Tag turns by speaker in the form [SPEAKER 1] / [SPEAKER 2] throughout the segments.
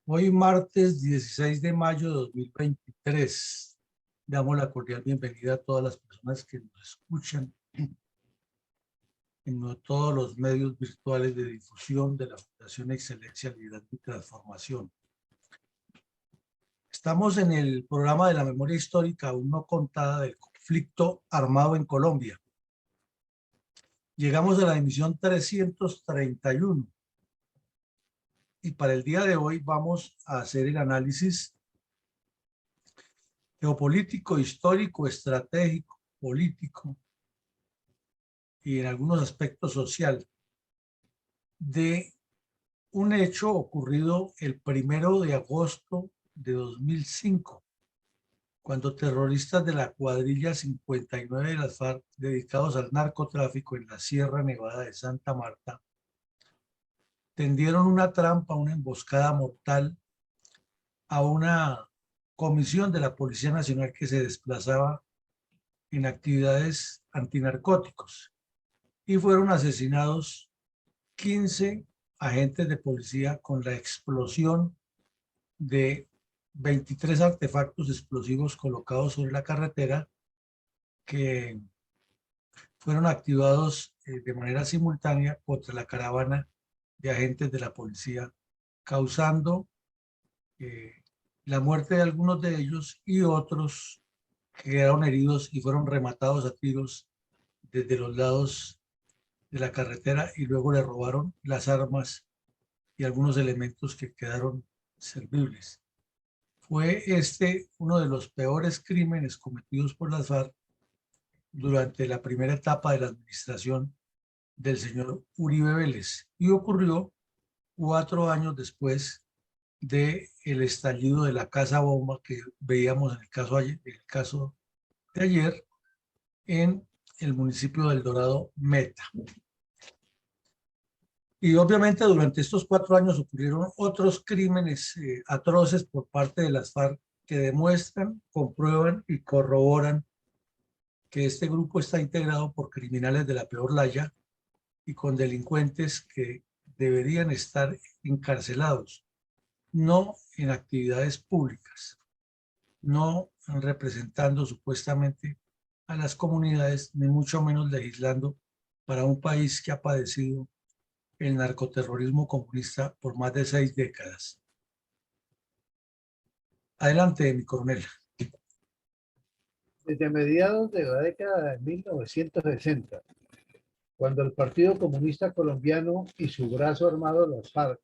[SPEAKER 1] Hoy martes 16 de mayo de 2023, damos la cordial bienvenida a todas las personas que nos escuchan en todos los medios virtuales de difusión de la Fundación Excelencia, Liderazgo y Transformación. Estamos en el programa de la memoria histórica aún no contada del conflicto armado en Colombia. Llegamos a la emisión 331. Y para el día de hoy vamos a hacer el análisis geopolítico, histórico, estratégico, político y en algunos aspectos social de un hecho ocurrido el 1 de agosto de 2005, cuando terroristas de la cuadrilla 59 de las FARC dedicados al narcotráfico en la Sierra Nevada de Santa Marta tendieron una trampa, una emboscada mortal a una comisión de la Policía Nacional que se desplazaba en actividades antinarcóticos y fueron asesinados 15 agentes de policía con la explosión de 23 artefactos explosivos colocados sobre la carretera que fueron activados de manera simultánea contra la caravana de agentes de la policía, causando la muerte de algunos de ellos y otros que quedaron heridos y fueron rematados a tiros desde los lados de la carretera y luego le robaron las armas y algunos elementos que quedaron servibles. Fue este uno de los peores crímenes cometidos por las FARC durante la primera etapa de la administración del señor Uribe Vélez y ocurrió 4 años después del estallido de la casa bomba que veíamos en el caso de ayer en el municipio del Dorado Meta. Y obviamente durante estos 4 años ocurrieron otros crímenes atroces por parte de las FARC que demuestran, comprueban y corroboran que este grupo está integrado por criminales de la peor laya y con delincuentes que deberían estar encarcelados, no en actividades públicas, no representando supuestamente a las comunidades, ni mucho menos legislando para un país que ha padecido el narcoterrorismo comunista por más de 6 décadas. Adelante, mi coronel.
[SPEAKER 2] Desde mediados de la década de 1960, cuando el Partido Comunista Colombiano y su brazo armado, las FARC,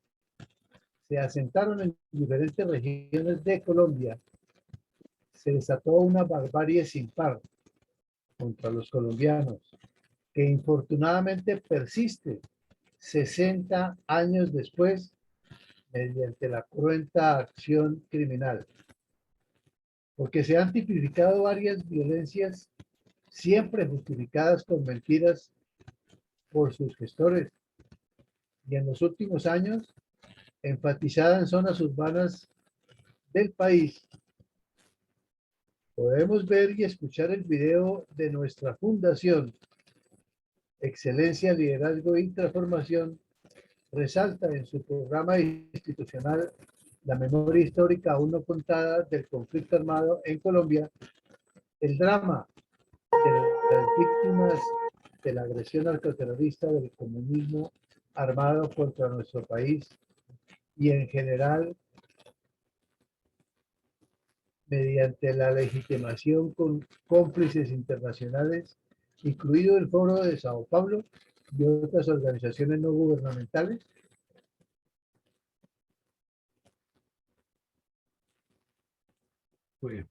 [SPEAKER 2] se asentaron en diferentes regiones de Colombia, se desató una barbarie sin par contra los colombianos, que infortunadamente persiste 60 años después mediante la cruenta acción criminal. Porque se han tipificado varias violencias siempre justificadas con mentiras por sus gestores y en los últimos años enfatizada en zonas urbanas del país. Podemos ver y escuchar el video de nuestra fundación Excelencia, Liderazgo y Transformación. Resalta en su programa institucional la memoria histórica aún no contada del conflicto armado en Colombia, el drama de las víctimas de la agresión narcoterrorista del comunismo armado contra nuestro país y en general mediante la legitimación con cómplices internacionales, incluido el Foro de Sao Paulo y otras organizaciones no gubernamentales.
[SPEAKER 1] Muy bien.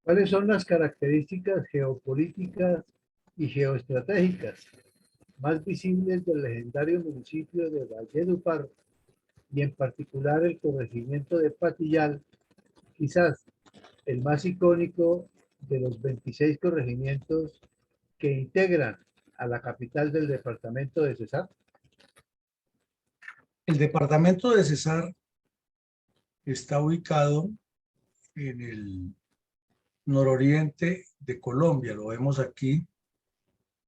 [SPEAKER 2] ¿Cuáles son las características geopolíticas y geoestratégicas más visibles del legendario municipio de Valledupar y en particular el corregimiento de Patillal, quizás el más icónico de los 26 corregimientos que integran a la capital del departamento de Cesar?
[SPEAKER 1] El departamento de Cesar está ubicado en el nororiente de Colombia, lo vemos aquí.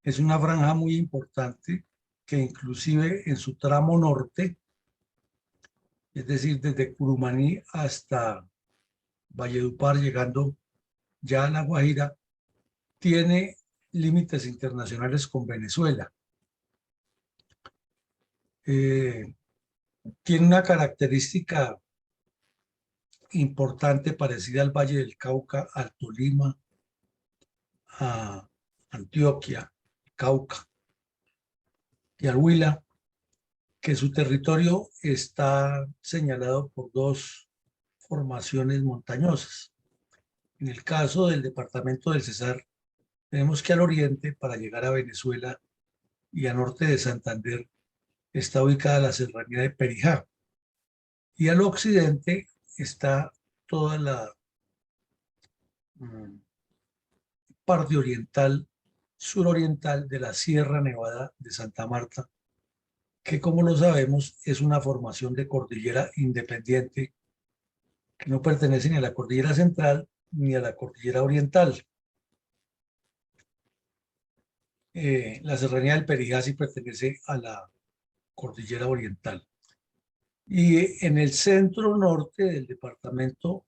[SPEAKER 1] Es una franja muy importante que inclusive en su tramo norte, es decir, desde Curumaní hasta Valledupar, llegando ya a La Guajira, tiene límites internacionales con Venezuela. Tiene una característica importante parecida al Valle del Cauca, al Tolima, a Antioquia, Cauca y al Huila, que su territorio está señalado por dos formaciones montañosas. En el caso del departamento del Cesar, tenemos que al oriente, para llegar a Venezuela y al norte de Santander, está ubicada la serranía de Perijá. Y al occidente está toda la parte oriental, suroriental de la Sierra Nevada de Santa Marta, que como lo sabemos es una formación de cordillera independiente que no pertenece ni a la cordillera central ni a la cordillera oriental. La serranía del Perijá sí pertenece a la cordillera oriental. Y en el centro norte del departamento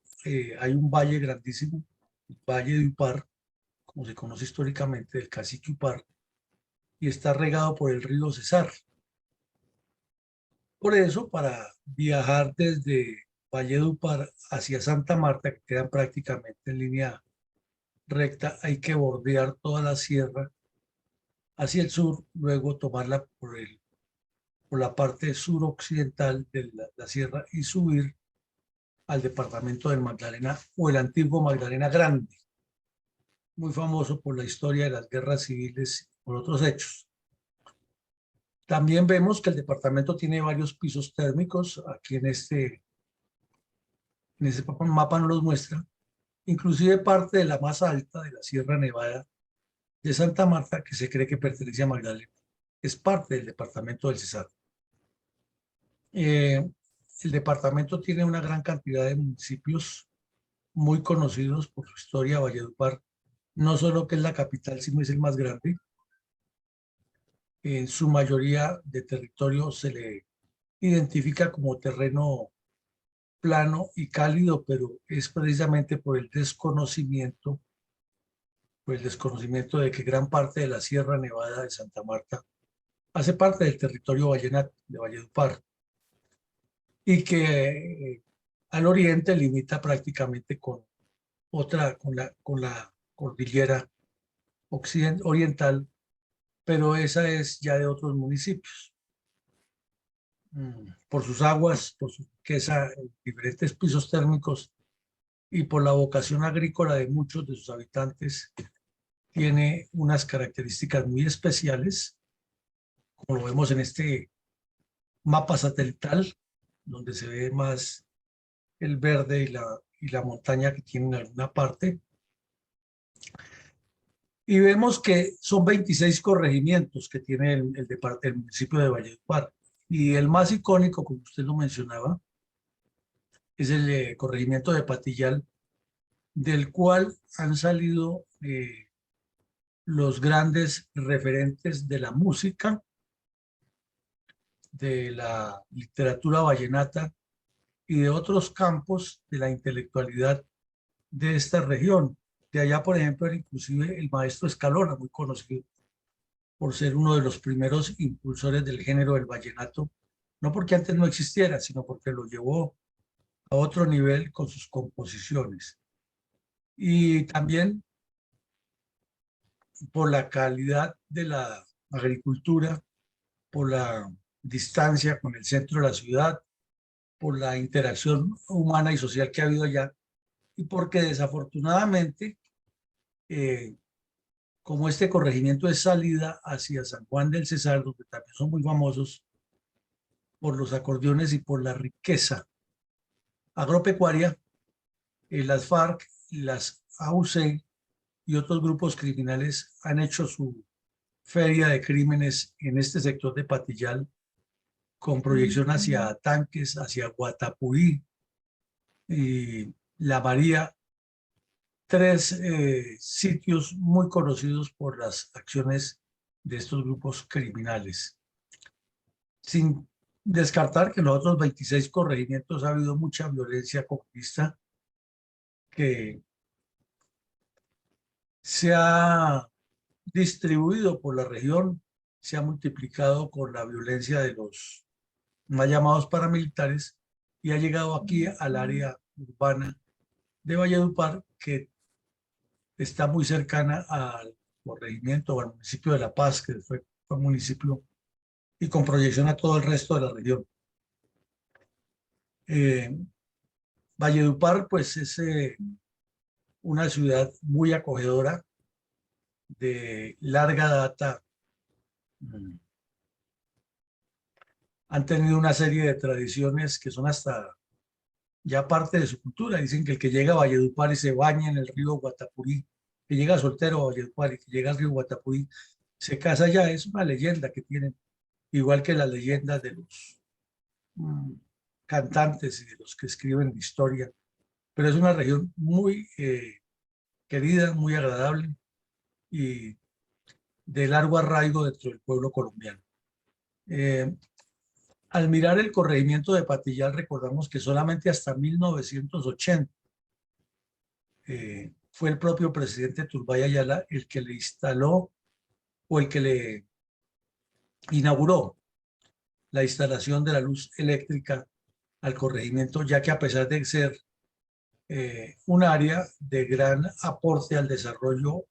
[SPEAKER 1] hay un valle grandísimo, el Valle de Upar, como se conoce históricamente, del cacique Upar, y está regado por el río Cesar. Por eso, para viajar desde Valledupar hacia Santa Marta, que quedan prácticamente en línea recta, hay que bordear toda la sierra hacia el sur, luego tomarla por la parte suroccidental de la sierra y subir al departamento del Magdalena o el antiguo Magdalena Grande, muy famoso por la historia de las guerras civiles y por otros hechos. También vemos que el departamento tiene varios pisos térmicos. Aquí en ese mapa nos los muestra. Inclusive parte de la más alta de la Sierra Nevada de Santa Marta, que se cree que pertenece a Magdalena, es parte del departamento del Cesar. El departamento tiene una gran cantidad de municipios muy conocidos por su historia. Valledupar, no solo que es la capital, sino es el más grande. En su mayoría de territorio se le identifica como terreno plano y cálido, pero es precisamente por el desconocimiento de que gran parte de la Sierra Nevada de Santa Marta hace parte del territorio vallenato de Valledupar y que al oriente limita prácticamente con la cordillera oriental, pero esa es ya de otros municipios. Por sus aguas, por su riqueza en diferentes pisos térmicos y por la vocación agrícola de muchos de sus habitantes, tiene unas características muy especiales, como lo vemos en este mapa satelital, donde se ve más el verde y la montaña que tiene en alguna parte. Y vemos que son 26 corregimientos que tiene el municipio de Valledupar. Y el más icónico, como usted lo mencionaba, es el corregimiento de Patillal, del cual han salido los grandes referentes de la música, de la literatura vallenata y de otros campos de la intelectualidad de esta región. De allá, por ejemplo, era inclusive el maestro Escalona, muy conocido por ser uno de los primeros impulsores del género del vallenato, no porque antes no existiera, sino porque lo llevó a otro nivel con sus composiciones. Y también por la calidad de la agricultura, por la distancia con el centro de la ciudad, por la interacción humana y social que ha habido allá, y porque desafortunadamente como este corregimiento es salida hacia San Juan del Cesar, donde también son muy famosos por los acordeones y por la riqueza agropecuaria, las FARC, las AUC y otros grupos criminales han hecho su feria de crímenes en este sector de Patillal, con proyección hacia Tanques, hacia Guatapurí y La María, tres sitios muy conocidos por las acciones de estos grupos criminales. Sin descartar que en los otros 26 corregimientos ha habido mucha violencia comunista que se ha distribuido por la región, se ha multiplicado con la violencia de los más llamados paramilitares y ha llegado aquí al área urbana de Valledupar, que está muy cercana al corregimiento o al municipio de La Paz, que fue municipio, y con proyección a todo el resto de la región. Valledupar, pues, es una ciudad muy acogedora, de larga data. Han tenido una serie de tradiciones que son hasta ya parte de su cultura. Dicen que el que llega a Valledupar y se baña en el río Guatapurí, que llega soltero a Valledupar y que llega al río Guatapurí, se casa ya. Es una leyenda que tienen, igual que la leyenda de los cantantes y de los que escriben historia. Pero es una región muy querida, muy agradable y de largo arraigo dentro del pueblo colombiano. Al mirar el corregimiento de Patillal, recordamos que solamente hasta 1980 fue el propio presidente Turbay Ayala el que le instaló o el que le inauguró la instalación de la luz eléctrica al corregimiento, ya que a pesar de ser un área de gran aporte al desarrollo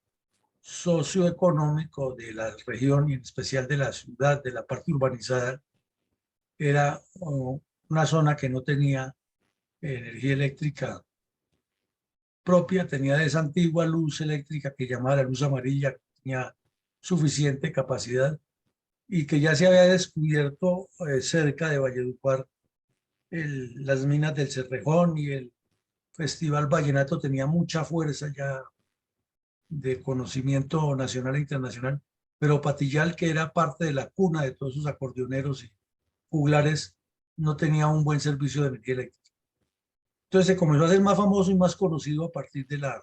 [SPEAKER 1] socioeconómico de la región y en especial de la ciudad, de la parte urbanizada, era una zona que no tenía energía eléctrica propia, tenía de esa antigua luz eléctrica que llamaba la luz amarilla, que tenía suficiente capacidad y que ya se había descubierto cerca de Valledupar las minas del Cerrejón, y el Festival Vallenato tenía mucha fuerza ya de conocimiento nacional e internacional, pero Patillal, que era parte de la cuna de todos esos acordeoneros y juglares, no tenía un buen servicio de energía eléctrica. Entonces se comenzó a hacer más famoso y más conocido a partir de la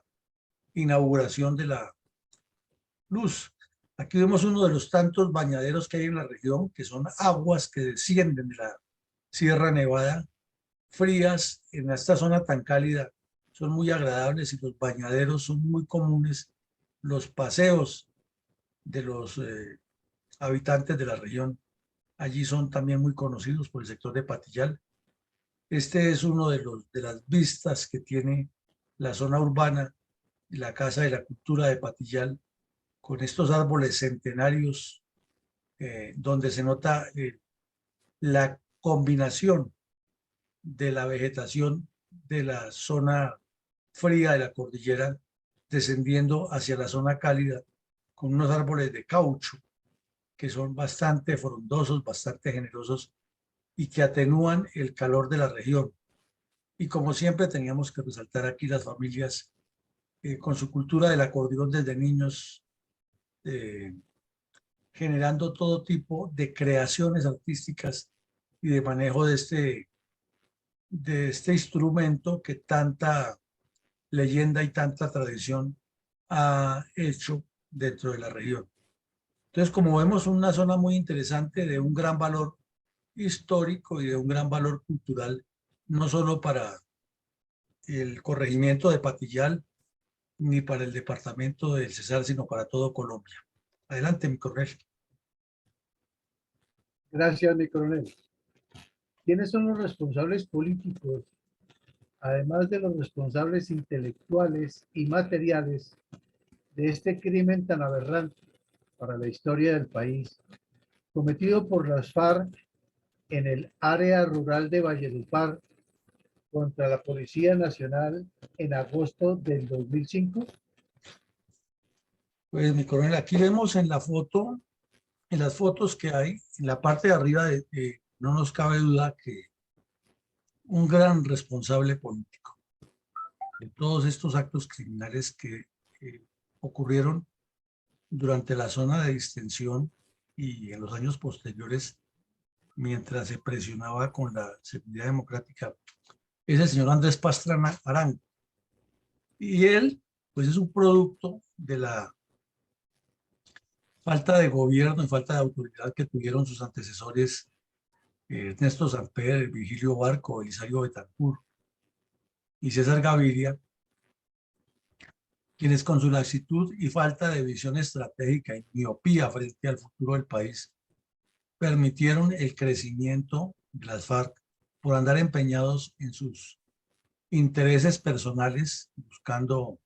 [SPEAKER 1] inauguración de la luz. Aquí vemos uno de los tantos bañaderos que hay en la región, que son aguas que descienden de la Sierra Nevada, frías en esta zona tan cálida, son muy agradables y los bañaderos son muy comunes. Los paseos de los habitantes de la región allí son también muy conocidos por el sector de Patillal. Este es uno de las vistas que tiene la zona urbana y la Casa de la Cultura de Patillal, con estos árboles centenarios, donde se nota la combinación de la vegetación de la zona fría de la cordillera descendiendo hacia la zona cálida, con unos árboles de caucho que son bastante frondosos, bastante generosos y que atenúan el calor de la región. Y como siempre teníamos que resaltar aquí las familias con su cultura del acordeón desde niños, generando todo tipo de creaciones artísticas y de manejo de este instrumento que tanta leyenda y tanta tradición ha hecho dentro de la región. Entonces, como vemos, una zona muy interesante de un gran valor histórico y de un gran valor cultural, no solo para el corregimiento de Patillal ni para el departamento del Cesar, sino para todo Colombia. Adelante, mi coronel.
[SPEAKER 2] Gracias, mi coronel. ¿Quiénes son los responsables políticos, además de los responsables intelectuales y materiales, de este crimen tan aberrante para la historia del país, cometido por las FARC en el área rural de Valledupar contra la Policía Nacional en agosto del 2005?
[SPEAKER 1] Pues mi coronel, aquí vemos en la foto, en las fotos que hay, en la parte de arriba, no nos cabe duda que un gran responsable político de todos estos actos criminales que ocurrieron durante la zona de distensión y en los años posteriores, mientras se presionaba con la seguridad democrática, es el señor Andrés Pastrana Arango. Y él, pues es un producto de la falta de gobierno y falta de autoridad que tuvieron sus antecesores, Ernesto Samper, Virgilio Barco, Elisario Betancur y César Gaviria, quienes con su laxitud y falta de visión estratégica y miopía frente al futuro del país, permitieron el crecimiento de las FARC por andar empeñados en sus intereses personales, buscando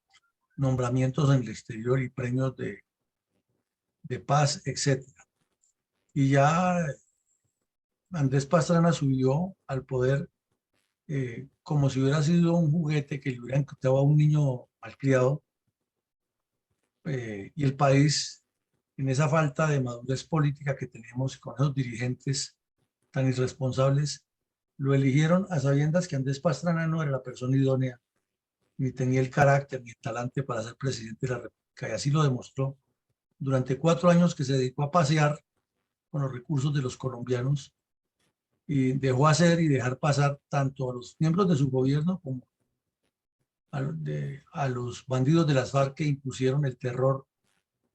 [SPEAKER 1] nombramientos en el exterior y premios de paz, etcétera. Y ya Andrés Pastrana subió al poder como si hubiera sido un juguete que le hubieran quitado a un niño malcriado, y el país, en esa falta de madurez política que tenemos con esos dirigentes tan irresponsables, lo eligieron a sabiendas que Andrés Pastrana no era la persona idónea, ni tenía el carácter ni el talante para ser presidente de la República, y así lo demostró durante 4 años que se dedicó a pasear con los recursos de los colombianos y dejó hacer y dejar pasar tanto a los miembros de su gobierno como a los bandidos de las FARC que impusieron el terror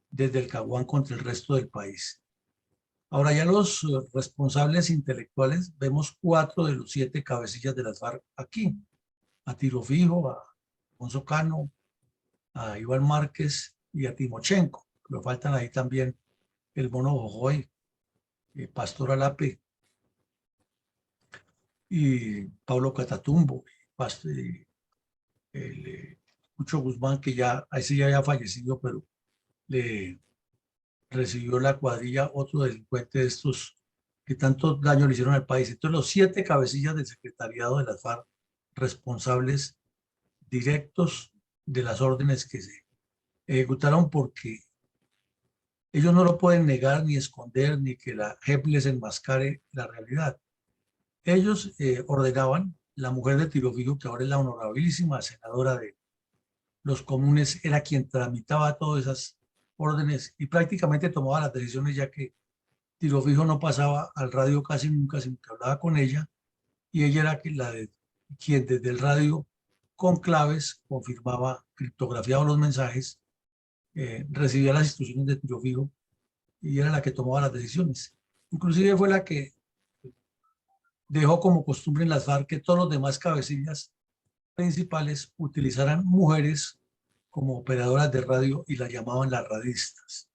[SPEAKER 1] desde el Caguán contra el resto del país. Ahora ya los responsables intelectuales, vemos 4 de los 7 cabecillas de las FARC aquí, a Tiro Fijo, a Alfonso Cano, a Iván Márquez y a Timochenko, pero faltan ahí también el Mono Jojoy, Pastor Alape y Pablo Catatumbo, el Cucho Guzmán, que ya, ese ya había fallecido, pero le recibió la cuadrilla otro delincuente de estos que tanto daño le hicieron al país. Entonces los 7 cabecillas del secretariado de las FARC, responsables directos de las órdenes que se ejecutaron, porque ellos no lo pueden negar ni esconder, ni que la JEP les enmascare la realidad. Ellos ordenaban, la mujer de Tiro Fijo, que ahora es la honorabilísima senadora de los comunes, era quien tramitaba todas esas órdenes y prácticamente tomaba las decisiones, ya que Tiro Fijo no pasaba al radio casi nunca, sino que hablaba con ella, y ella era quien desde el radio con claves confirmaba, criptografiaba los mensajes, recibía las instrucciones de Tiro Fijo y era la que tomaba las decisiones. Inclusive fue la que dejó como costumbre en las FARC que todos los demás cabecillas principales utilizaran mujeres como operadoras de radio y las llamaban las radistas.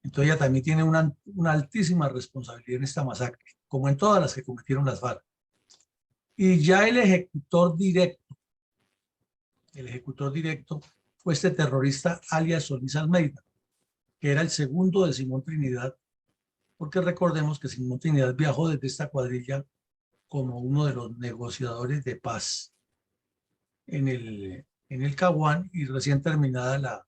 [SPEAKER 1] Entonces ella también tiene una altísima responsabilidad en esta masacre, como en todas las que cometieron las FARC. Y ya el ejecutor directo fue este terrorista alias Solís Almeida, que era el segundo de Simón Trinidad, porque recordemos que Simón Trinidad viajó desde esta cuadrilla como uno de los negociadores de paz en el Caguán, y recién terminada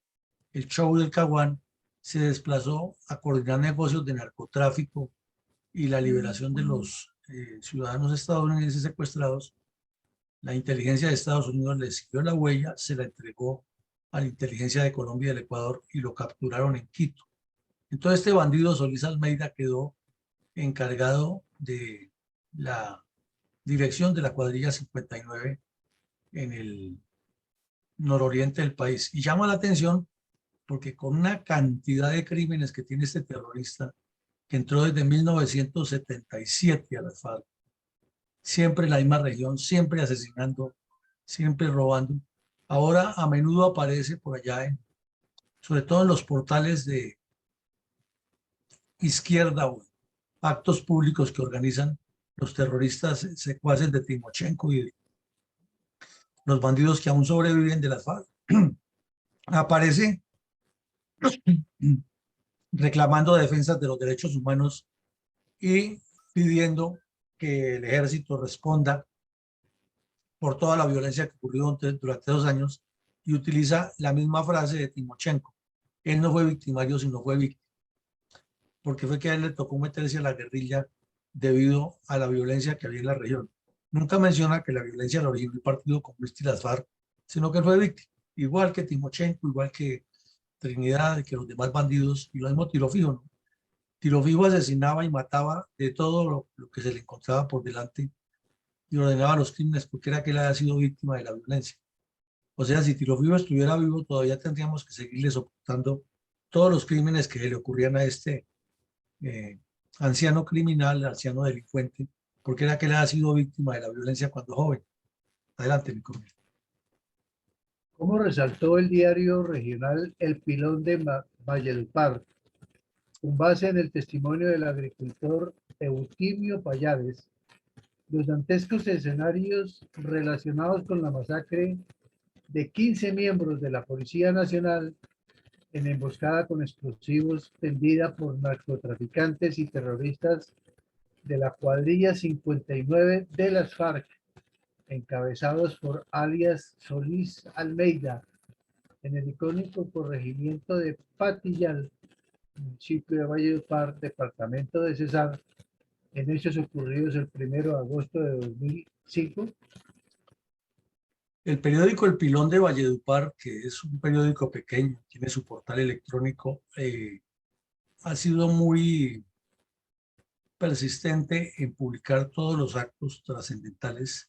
[SPEAKER 1] el show del Caguán, se desplazó a coordinar negocios de narcotráfico y la liberación de los ciudadanos estadounidenses secuestrados. La inteligencia de Estados Unidos le siguió la huella, se la entregó a la inteligencia de Colombia y del Ecuador y lo capturaron en Quito. Entonces este bandido Solís Almeida quedó encargado de la dirección de la cuadrilla 59 en el nororiente del país. Y llama la atención porque con una cantidad de crímenes que tiene este terrorista, que entró desde 1977 a las FARC, siempre en la misma región, siempre asesinando, siempre robando. Ahora a menudo aparece por allá, sobre todo en los portales de izquierda o actos públicos que organizan los terroristas secuaces de Timochenko y de los bandidos que aún sobreviven de las FARC. Aparece reclamando defensas de los derechos humanos y pidiendo que el ejército responda por toda la violencia que ocurrió durante 2 años, y utiliza la misma frase de Timochenko: Él no fue victimario, sino fue víctima, porque fue que a él le tocó meterse a la guerrilla debido a la violencia que había en la región. Nunca menciona que la violencia la originó el Partido Comunista y las FARC, sino que él fue víctima, igual que Timochenko, igual que Trinidad, y que los demás bandidos, y lo mismo Tiro Fijo, ¿no? Tiro Fijo asesinaba y mataba de todo lo que se le encontraba por delante y ordenaba los crímenes porque era que él había sido víctima de la violencia. O sea, si Tiro Fijo estuviera vivo, todavía tendríamos que seguirle soportando todos los crímenes que se le ocurrían a este eh, anciano criminal, anciano delincuente, porque era que él había sido víctima de la violencia cuando joven. Adelante, mi coronel.
[SPEAKER 2] Como resaltó el diario regional El Pilón de Valledupar, con base en el testimonio del agricultor Eutimio Payares, los dantescos escenarios relacionados con la masacre de 15 miembros de la Policía Nacional en emboscada con explosivos tendida por narcotraficantes y terroristas de la cuadrilla 59 de las FARC, encabezados por alias Solís Almeida, en el icónico corregimiento de Patillal, municipio de Valledupar, departamento de Cesar, en hechos ocurridos el 1 de agosto de 2005.
[SPEAKER 1] El periódico El Pilón de Valledupar, que es un periódico pequeño, tiene su portal electrónico, ha sido muy persistente en publicar todos los actos trascendentales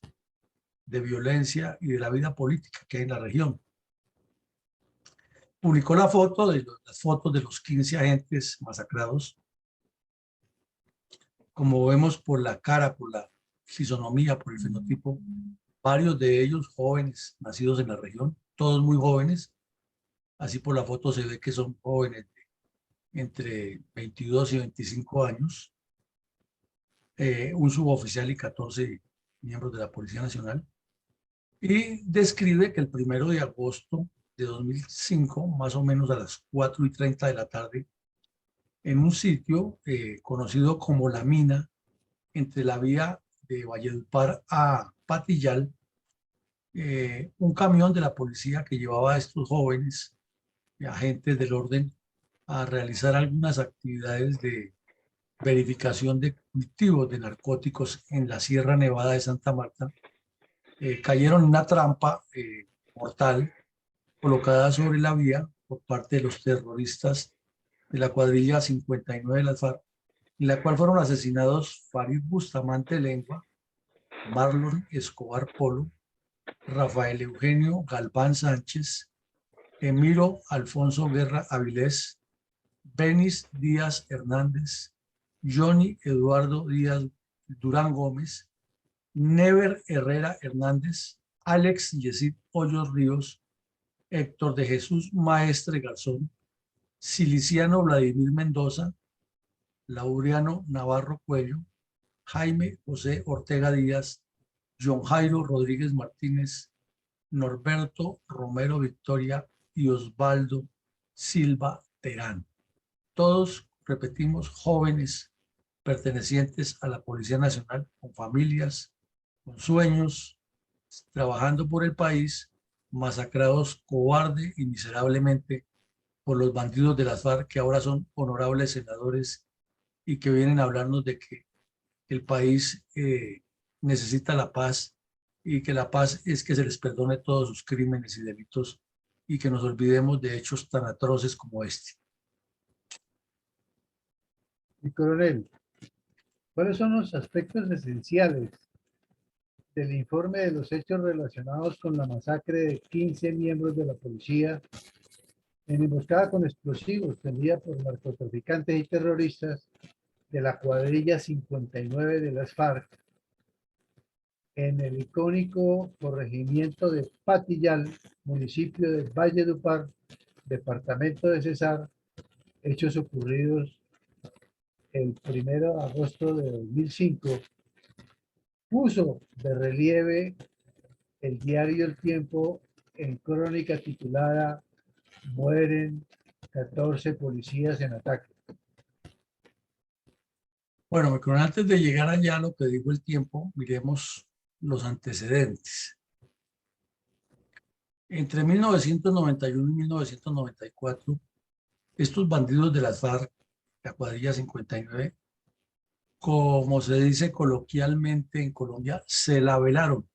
[SPEAKER 1] de violencia y de la vida política que hay en la región. Publicó las fotos de los 15 agentes masacrados, como vemos por la cara, por la fisonomía, por el fenotipo, varios de ellos jóvenes, nacidos en la región, todos muy jóvenes. Así por la foto se ve que son jóvenes entre 22 y 25 años, un suboficial y 14 miembros de la Policía Nacional. Y describe que el 1 de agosto de 2005, más o menos a las 4:30 de la tarde, en un sitio conocido como La Mina, entre la vía de Valledupar a Patillal, un camión de la policía que llevaba a estos jóvenes agentes del orden a realizar algunas actividades de verificación de cultivos de narcóticos en la Sierra Nevada de Santa Marta, cayeron en una trampa mortal colocada sobre la vía por parte de los terroristas de la cuadrilla 59 de las FARC, en la cual fueron asesinados Farid Bustamante Lengua, Marlon Escobar Polo, Rafael Eugenio Galván Sánchez, Emiro Alfonso Guerra Avilés, Benis Díaz Hernández, Johnny Eduardo Díaz Durán Gómez, Never Herrera Hernández, Alex Yesid Hoyos Ríos, Héctor de Jesús Maestre Garzón, Siliciano Vladimir Mendoza, Laureano Navarro Cuello, Jaime José Ortega Díaz, John Jairo Rodríguez Martínez, Norberto Romero Victoria y Osvaldo Silva Terán. Todos, repetimos, jóvenes pertenecientes a la Policía Nacional, con familias, con sueños, trabajando por el país, masacrados cobarde y miserablemente por los bandidos de las FARC, que ahora son honorables senadores y que vienen a hablarnos de que el país necesita la paz y que la paz es que se les perdone todos sus crímenes y delitos y que nos olvidemos de hechos tan atroces como este.
[SPEAKER 2] Mi coronel, ¿cuáles son los aspectos esenciales del informe de los hechos relacionados con la masacre de 15 miembros de la policía en emboscada con explosivos tendida por narcotraficantes y terroristas de la cuadrilla 59 de las FARC en el icónico corregimiento de Patillal, municipio de Valledupar, departamento de Cesar, hechos ocurridos el 1 de agosto de 2005, puso de relieve el diario El Tiempo en crónica titulada "Mueren 14 policías en ataque"?
[SPEAKER 1] Bueno, antes de llegar allá a lo que dijo El Tiempo, miremos los antecedentes. Entre 1991 y 1994 Estos bandidos de las FARC, la cuadrilla 59, como se dice coloquialmente en Colombia, se la velaron,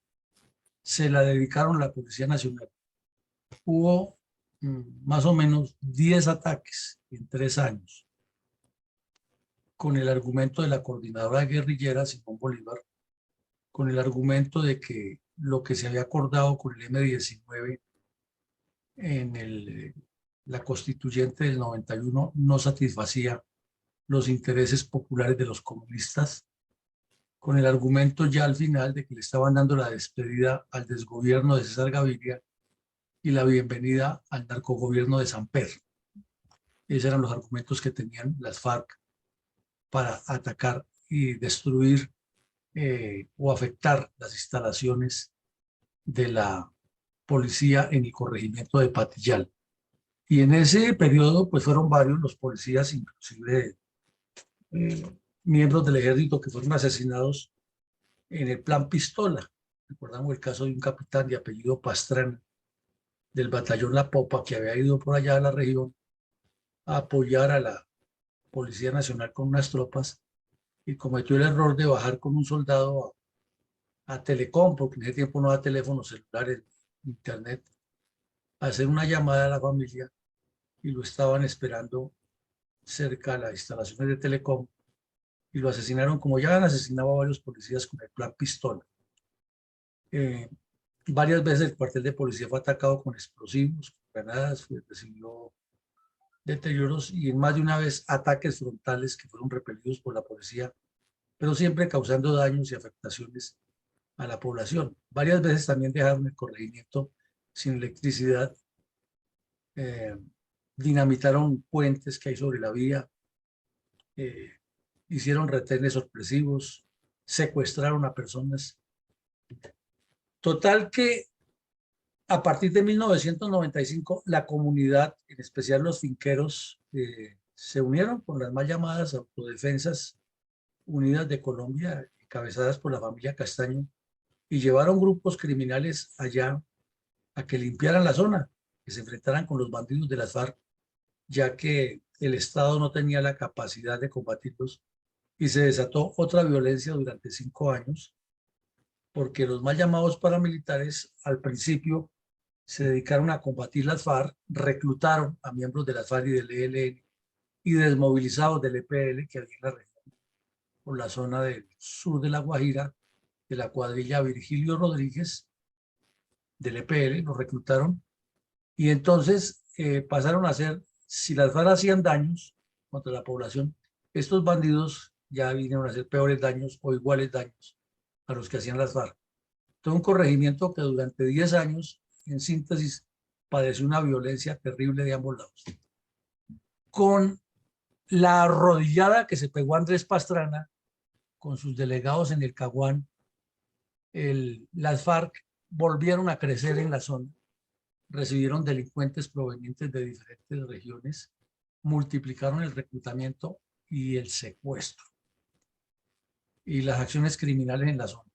[SPEAKER 1] se la dedicaron a la Policía Nacional. Hubo más o menos 10 ataques en 3 años, con el argumento de la coordinadora guerrillera Simón Bolívar, con el argumento de que lo que se había acordado con el M-19 en la constituyente del 91 no satisfacía los intereses populares de los comunistas, con el argumento ya al final de que le estaban dando la despedida al desgobierno de César Gaviria y la bienvenida al narcogobierno de Samper. Esos eran los argumentos que tenían las FARC para atacar y destruir o afectar las instalaciones de la policía en el corregimiento de Patillal. Y en ese periodo, pues fueron varios los policías, inclusive miembros del ejército, que fueron asesinados en el Plan Pistola. Recordamos el caso de un capitán de apellido Pastrana del batallón La Popa, que había ido por allá a la región a apoyar a la Policía Nacional con unas tropas y cometió el error de bajar con un soldado a Telecom, porque en ese tiempo no había teléfonos celulares, internet, a hacer una llamada a la familia y lo estaban esperando cerca de las instalaciones de Telecom y lo asesinaron, como ya han asesinado a varios policías con el Plan Pistola. Varias veces el cuartel de policía fue atacado con explosivos, con granadas, recibió deterioros y en más de una vez ataques frontales que fueron repelidos por la policía, pero siempre causando daños y afectaciones a la población. Varias veces también dejaron el corregimiento sin electricidad, dinamitaron puentes que hay sobre la vía, hicieron retenes sorpresivos, secuestraron a personas. Total que a partir de 1995 la comunidad, en especial los finqueros, se unieron con las mal llamadas Autodefensas Unidas de Colombia, encabezadas por la familia Castaño, y llevaron grupos criminales allá a que limpiaran la zona, que se enfrentaran con los bandidos de las FARC, ya que el Estado no tenía la capacidad de combatirlos, y se desató otra violencia durante 5 años, porque los mal llamados paramilitares al principio se dedicaron a combatir las FARC, reclutaron a miembros de las FARC y del ELN y desmovilizados del EPL que había en la región, por la zona del sur de La Guajira, de la cuadrilla Virgilio Rodríguez del EPL, los reclutaron y entonces pasaron a ser, si las FARC hacían daños contra la población, estos bandidos ya vinieron a hacer peores daños o iguales daños a los que hacían las FARC. Todo un corregimiento que durante 10 años, en síntesis, padeció una violencia terrible de ambos lados. Con la arrodillada que se pegó Andrés Pastrana con sus delegados en el Caguán, las FARC volvieron a crecer en la zona, recibieron delincuentes provenientes de diferentes regiones, multiplicaron el reclutamiento y el secuestro y las acciones criminales en la zona.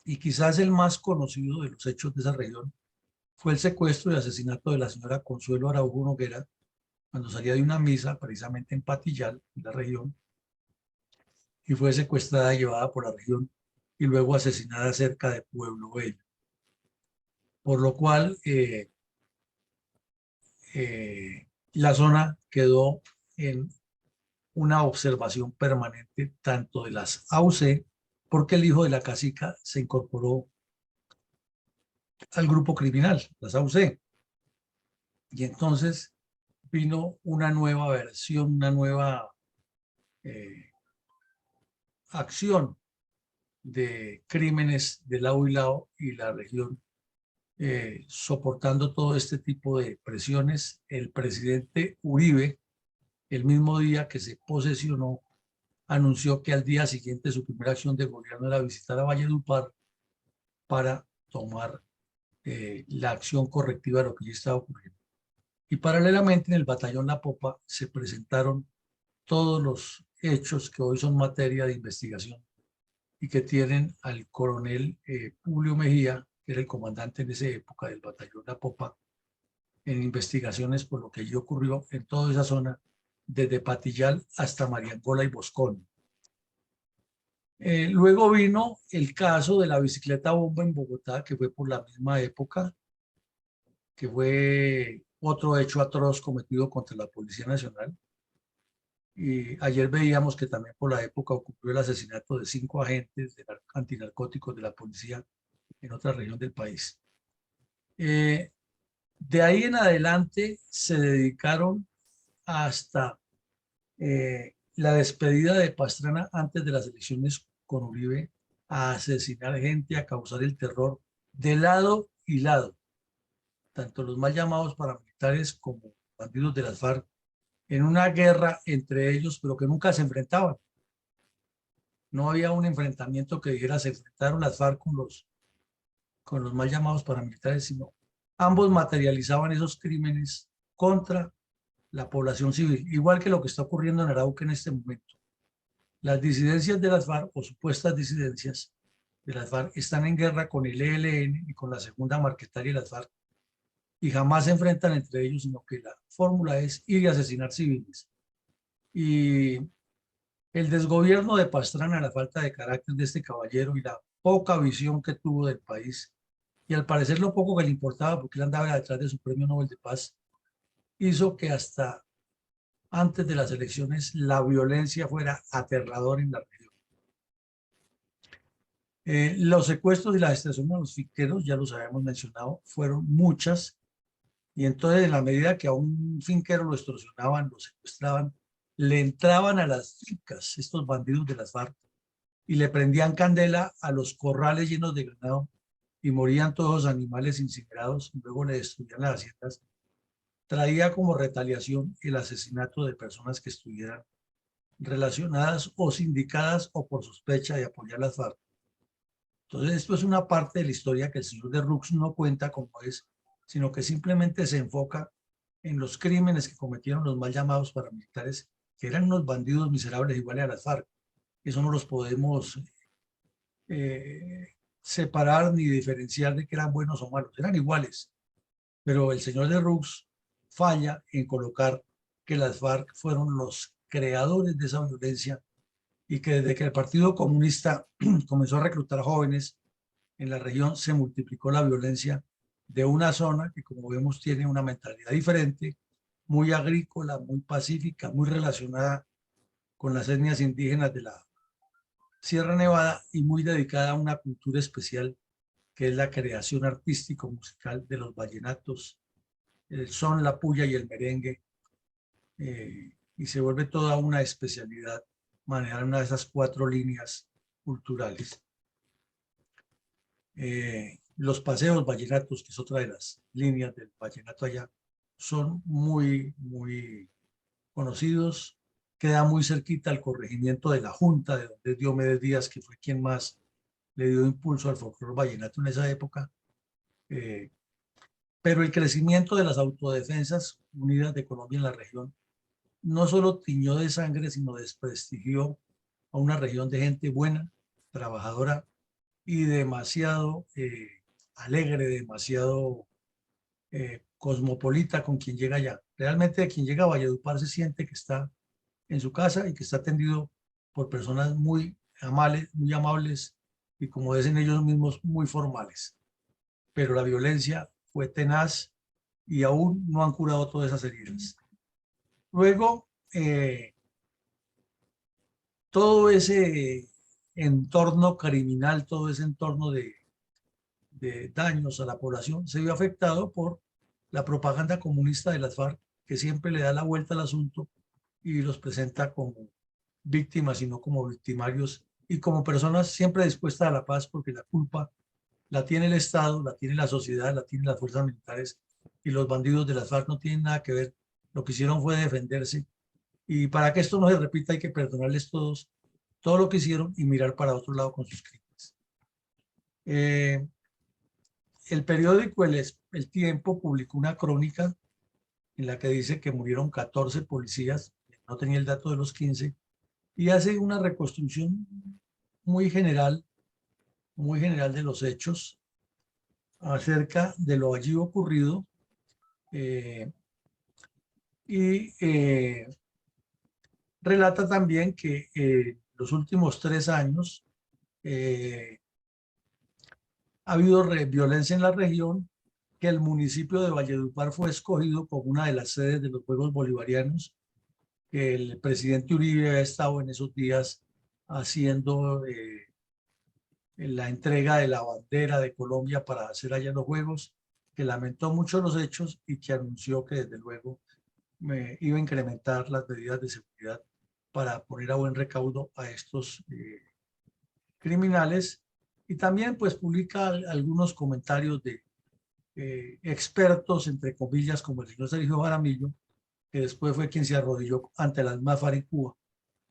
[SPEAKER 1] Y quizás el más conocido de los hechos de esa región fue el secuestro y asesinato de la señora Consuelo Araujo Noguera cuando salía de una misa precisamente en Patillal, en la región, y fue secuestrada y llevada por la región y luego asesinada cerca de Pueblo Bello. Por lo cual la zona quedó en una observación permanente tanto de las AUC, porque el hijo de la cacica se incorporó al grupo criminal, las AUC. Y entonces vino una nueva versión, una nueva acción de crímenes de lado y lado y la región soportando todo este tipo de presiones. El presidente Uribe, el mismo día que se posesionó, anunció que al día siguiente su primera acción de gobierno era visitar a Valledupar para tomar la acción correctiva de lo que ya estaba ocurriendo. Y paralelamente en el batallón La Popa se presentaron todos los hechos que hoy son materia de investigación y que tienen al coronel Publio Mejía, que era el comandante en esa época del batallón La Popa, en investigaciones por lo que allí ocurrió en toda esa zona, desde Patillal hasta Mariangola y Boscón. Luego vino el caso de la bicicleta bomba en Bogotá, que fue por la misma época, que fue otro hecho atroz cometido contra la Policía Nacional. Y ayer veíamos que también por la época ocurrió el asesinato de 5 agentes antinarcóticos de la policía en otra región del país. De ahí en adelante se dedicaron hasta la despedida de Pastrana antes de las elecciones con Uribe a asesinar gente, a causar el terror de lado y lado, tanto los mal llamados paramilitares como bandidos de las FARC, en una guerra entre ellos, pero que nunca se enfrentaban. No había un enfrentamiento que dijera se enfrentaron las FARC con los mal llamados paramilitares, sino ambos materializaban esos crímenes contra la población civil, igual que lo que está ocurriendo en Arauca en este momento. Las disidencias de las FARC o supuestas disidencias de las FARC están en guerra con el ELN y con la segunda Marquetalia de las FARC y jamás se enfrentan entre ellos, sino que la fórmula es ir y asesinar civiles. Y el desgobierno de Pastrana, la falta de carácter de este caballero y la poca visión que tuvo del país, y al parecer lo poco que le importaba, porque él andaba detrás de su premio Nobel de Paz, hizo que hasta antes de las elecciones la violencia fuera aterradora en la región. Los secuestros y la extracción de los finqueros, ya los habíamos mencionado, fueron muchas, y entonces en la medida que a un finquero lo extorsionaban, lo secuestraban, le entraban a las fincas, estos bandidos de las FARC, y le prendían candela a los corrales llenos de ganado, y morían todos los animales incinerados, y luego le destruían las haciendas. Traía como retaliación el asesinato de personas que estuvieran relacionadas o sindicadas o por sospecha de apoyar las FARC. Entonces, esto es una parte de la historia que el señor de Rux no cuenta como es, sino que simplemente se enfoca en los crímenes que cometieron los mal llamados paramilitares, que eran unos bandidos miserables iguales a las FARC. Eso no los podemos separar ni diferenciar de que eran buenos o malos, eran iguales. Pero el señor de Rux falla en colocar que las FARC fueron los creadores de esa violencia y que desde que el Partido Comunista comenzó a reclutar jóvenes en la región se multiplicó la violencia de una zona que, como vemos, tiene una mentalidad diferente, muy agrícola, muy pacífica, muy relacionada con las etnias indígenas de la Sierra Nevada y muy dedicada a una cultura especial que es la creación artístico-musical de los vallenatos, el son, la puya y el merengue, y se vuelve toda una especialidad manejar una de esas 4 líneas culturales. Los paseos vallenatos, que es otra de las líneas del vallenato allá, son muy conocidos. Queda muy cerquita al corregimiento de la Junta, de donde es Diomedes Díaz, que fue quien más le dio impulso al folclore vallenato en esa época. Pero el crecimiento de las autodefensas unidas de Colombia en la región no solo tiñó de sangre, sino desprestigió a una región de gente buena, trabajadora y demasiado alegre, demasiado cosmopolita con quien llega allá. Realmente quien llega a Valledupar se siente que está en su casa y que está atendido por personas muy amables y, como dicen ellos mismos, muy formales. Pero la violencia fue tenaz y aún no han curado todas esas heridas. Luego, todo ese entorno criminal, todo ese entorno de daños a la población se vio afectado por la propaganda comunista de las FARC, que siempre le da la vuelta al asunto y los presenta como víctimas y no como victimarios, y como personas siempre dispuestas a la paz, porque la culpa la tiene el Estado, la tiene la sociedad, la tienen las fuerzas militares, y los bandidos de las FARC no tienen nada que ver. Lo que hicieron fue defenderse, y para que esto no se repita hay que perdonarles todo lo que hicieron y mirar para otro lado con sus crímenes. El periódico el Tiempo publicó una crónica en la que dice que murieron 14 policías, no tenía el dato de los 15, y hace una reconstrucción muy general de los hechos acerca de lo allí ocurrido, Eh, y relata también que los últimos 3 años ha habido violencia en la región, que el municipio de Valledupar fue escogido como una de las sedes de los Juegos Bolivarianos, que el presidente Uribe ha estado en esos días haciendo la entrega de la bandera de Colombia para hacer allá los Juegos, que lamentó mucho los hechos y que anunció que desde luego iba a incrementar las medidas de seguridad para poner a buen recaudo a estos criminales. Y también pues publica algunos comentarios de expertos, entre comillas, como el señor Sergio Jaramillo, que después fue quien se arrodilló ante las MAFAR en Cuba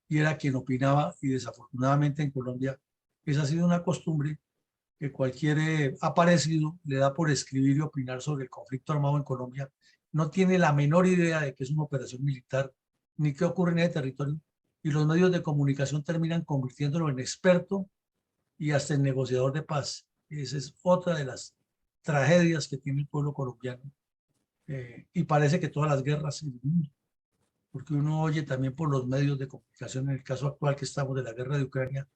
[SPEAKER 1] y era quien opinaba, y desafortunadamente en Colombia esa ha sido una costumbre, que cualquier aparecido le da por escribir y opinar sobre el conflicto armado en Colombia, no tiene la menor idea de que es una operación militar ni qué ocurre en ese territorio, y los medios de comunicación terminan convirtiéndolo en experto y hasta en negociador de paz. Esa es otra de las tragedias que tiene el pueblo colombiano, y parece que todas las guerras en el mundo, porque uno oye también por los medios de comunicación, en el caso actual que estamos de la guerra de Ucrania,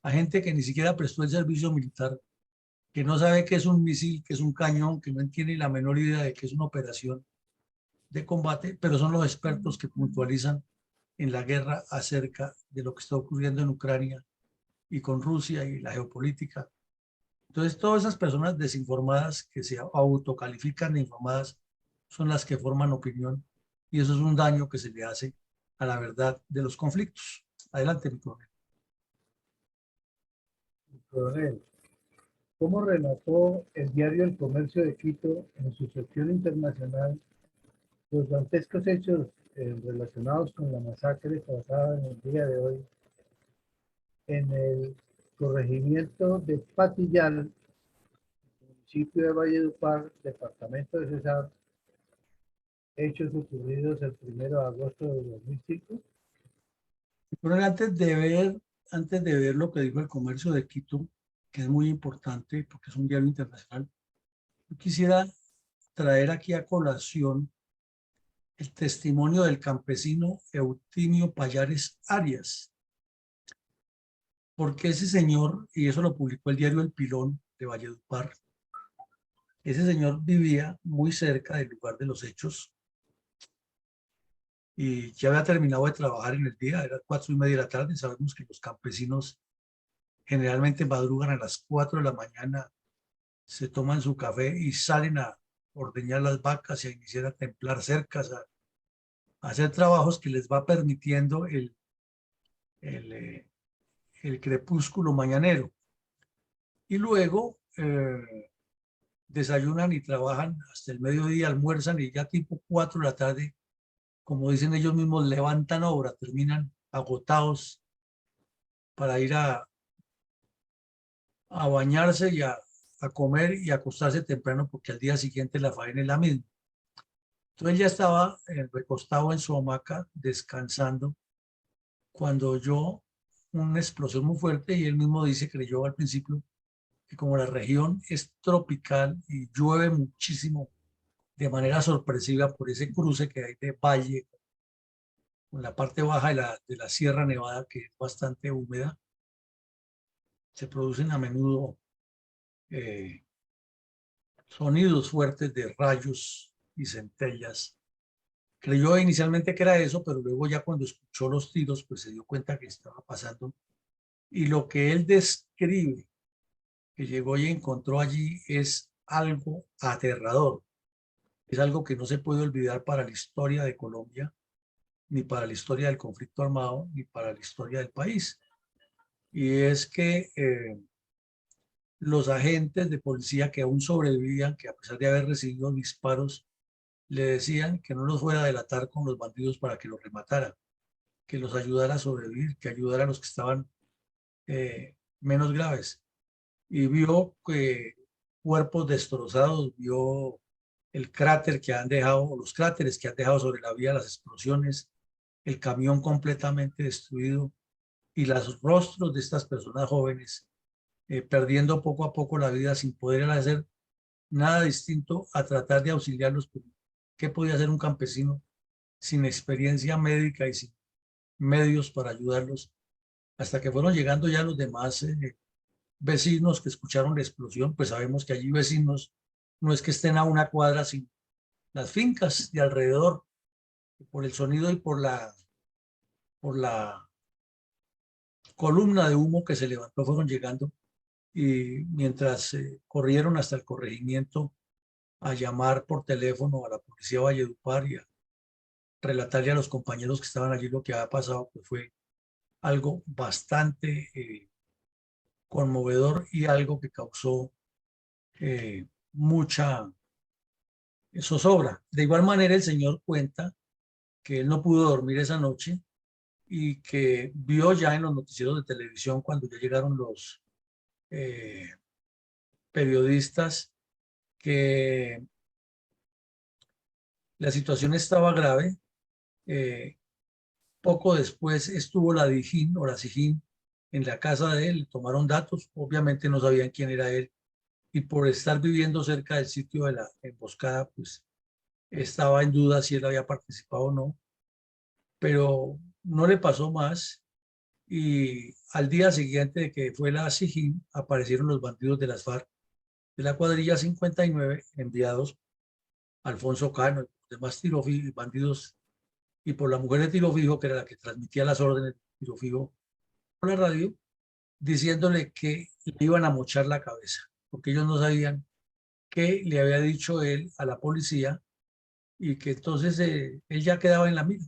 [SPEAKER 1] a gente que ni siquiera prestó el servicio militar, que no sabe qué es un misil, qué es un cañón, que no tiene la menor idea de qué es una operación de combate, pero son los expertos que puntualizan en la guerra acerca de lo que está ocurriendo en Ucrania y con Rusia y la geopolítica. Entonces, todas esas personas desinformadas que se autocalifican de informadas son las que forman opinión, y eso es un daño que se le hace a la verdad de los conflictos. Adelante, mi coronel.
[SPEAKER 2] Coronel, ¿cómo relató el diario El Comercio de Quito en su sección internacional los dantescos hechos relacionados con la masacre pasada en el día de hoy en el corregimiento de Patillal, municipio de Valledupar, departamento de Cesar, hechos ocurridos el 1 de agosto de 2005?
[SPEAKER 1] Coronel, antes de ver lo que dijo el Comercio de Quito, que es muy importante porque es un diario internacional, yo quisiera traer aquí a colación el testimonio del campesino Eutimio Payares Arias, porque ese señor, y eso lo publicó el diario El Pilón de Valledupar, ese señor vivía muy cerca del lugar de los hechos y ya había terminado de trabajar en el día, eran 4:30 de la tarde. Sabemos que los campesinos generalmente madrugan a las 4 de la mañana, se toman su café y salen a ordeñar las vacas y a iniciar a templar cercas, a hacer trabajos que les va permitiendo el, eh, el crepúsculo mañanero. Y luego desayunan y trabajan hasta el mediodía, almuerzan y ya tipo 4 de la tarde, como dicen ellos mismos, levantan obra, terminan agotados para ir a bañarse y a comer y acostarse temprano, porque al día siguiente la faena es la misma. Entonces él ya estaba recostado en su hamaca descansando cuando oyó una explosión muy fuerte, y él mismo dice, creyó al principio que como la región es tropical y llueve muchísimo de manera sorpresiva por ese cruce que hay de valle con la parte baja de la Sierra Nevada, que es bastante húmeda, se producen a menudo eh, sonidos fuertes de rayos y centellas. Creyó inicialmente que era eso, pero luego ya cuando escuchó los tiros, pues se dio cuenta que estaba pasando. Y lo que él describe, que llegó y encontró allí, es algo aterrador. Es algo que no se puede olvidar para la historia de Colombia, ni para la historia del conflicto armado, ni para la historia del país. Y es que los agentes de policía que aún sobrevivían, que a pesar de haber recibido disparos, le decían que no los fuera a delatar con los bandidos para que los remataran, que los ayudara a sobrevivir, que ayudara a los que estaban menos graves. Y vio que cuerpos destrozados, vio el cráter que han dejado, los cráteres que han dejado sobre la vía las explosiones, el camión completamente destruido y los rostros de estas personas jóvenes perdiendo poco a poco la vida sin poder hacer nada distinto a tratar de auxiliarlos. ¿Qué podía hacer un campesino sin experiencia médica y sin medios para ayudarlos? Hasta que fueron llegando ya los demás vecinos que escucharon la explosión, pues sabemos que allí vecinos no es que estén a una cuadra, sino las fincas de alrededor, por el sonido y por la columna de humo que se levantó, fueron llegando y mientras corrieron hasta el corregimiento a llamar por teléfono a la policía de Valledupar y a relatarle a los compañeros que estaban allí lo que había pasado, pues fue algo bastante conmovedor y algo que causó mucha zozobra. De igual manera, el señor cuenta que él no pudo dormir esa noche y que vio ya en los noticieros de televisión cuando ya llegaron los eh, periodistas que la situación estaba grave. Eh, Poco después estuvo la DIJÍN o la SIJÍN en la casa de él, tomaron datos, obviamente no sabían quién era él y por estar viviendo cerca del sitio de la emboscada, pues estaba en duda si él había participado o no, pero no le pasó más y al día siguiente de que fue la SIJÍN aparecieron los bandidos de las FARC de la cuadrilla 59 enviados a Alfonso Cano y los demás bandidos y por la mujer de Tiro Fijo, que era la que transmitía las órdenes de Tiro Fijo por la radio, diciéndole que le iban a mochar la cabeza, porque ellos no sabían qué le había dicho él a la policía y que entonces él ya quedaba en la mira,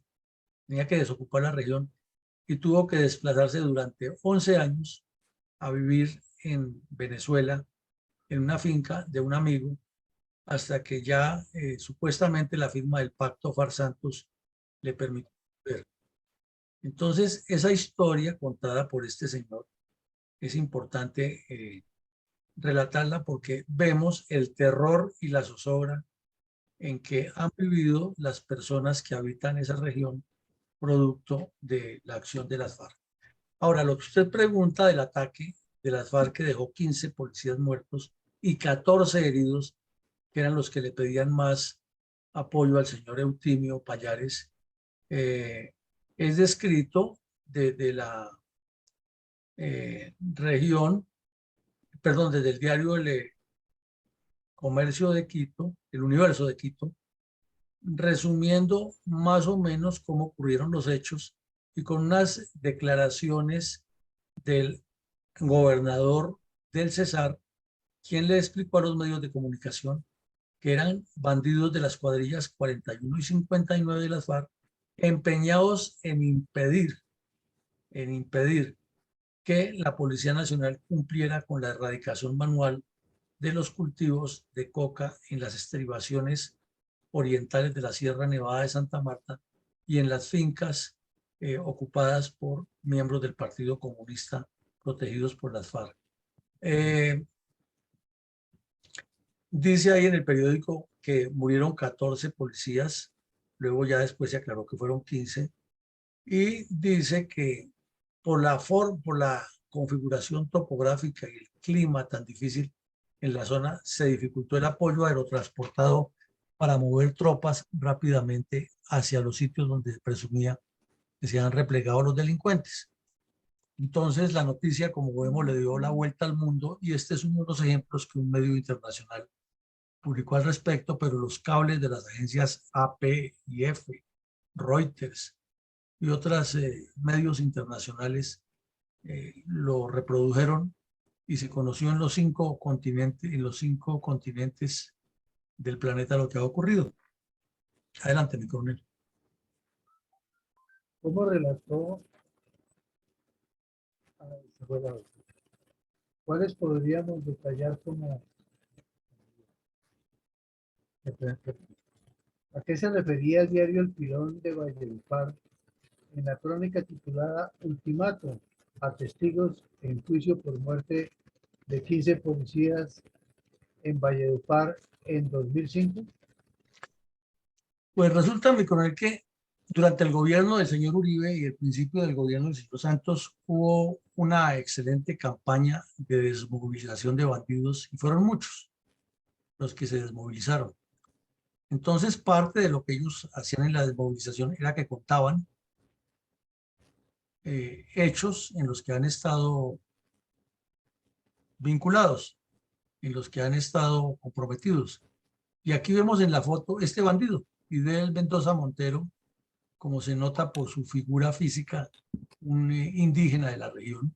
[SPEAKER 1] tenía que desocupar la región y tuvo que desplazarse durante 11 años a vivir en Venezuela, en una finca de un amigo, hasta que ya supuestamente la firma del Pacto FARC-Santos le permitió ver. Entonces, esa historia contada por este señor es importante relatarla porque vemos el terror y la zozobra en que han vivido las personas que habitan esa región producto de la acción de las FARC. Ahora, lo que usted pregunta del ataque de las FARC que dejó 15 policías muertos y 14 heridos, que eran los que le pedían más apoyo al señor Eutimio Payares, es descrito desde la región, perdón, desde el diario El Comercio de Quito, El Universo de Quito, resumiendo más o menos cómo ocurrieron los hechos y con unas declaraciones del gobernador del Cesar, quien le explicó a los medios de comunicación que eran bandidos de las cuadrillas 41 y 59 de las FARC, empeñados en impedir que la Policía Nacional cumpliera con la erradicación manual de los cultivos de coca en las estribaciones orientales de la Sierra Nevada de Santa Marta y en las fincas ocupadas por miembros del Partido Comunista protegidos por las FARC. Dice ahí en el periódico que murieron 14 policías, luego ya después se aclaró que fueron 15, y dice que por la configuración topográfica y el clima tan difícil en la zona, se dificultó el apoyo aerotransportado para mover tropas rápidamente hacia los sitios donde se presumía que se han replegado los delincuentes. Entonces la noticia, como vemos, le dio la vuelta al mundo y este es uno de los ejemplos que un medio internacional publicó al respecto, pero los cables de las agencias AP y F, Reuters y otros medios internacionales lo reprodujeron y se conoció en los 5 continentes del planeta lo que ha ocurrido. Adelante, mi coronel.
[SPEAKER 2] ¿Cómo relató? ¿Cuáles podríamos detallar como a qué se refería el diario El Pilón de Valledupar en la crónica titulada Ultimato a testigos en juicio por muerte de 15 policías en Valledupar en 2005?
[SPEAKER 1] Pues resulta, mi coronel, que durante el gobierno del señor Uribe y el principio del gobierno del señor Santos hubo una excelente campaña de desmovilización de bandidos y fueron muchos los que se desmovilizaron. Entonces, parte de lo que ellos hacían en la desmovilización era que contaban hechos en los que han estado vinculados, en los que han estado comprometidos. Y aquí vemos en la foto este bandido, Fidel Mendoza Montero, como se nota por su figura física, un indígena de la región,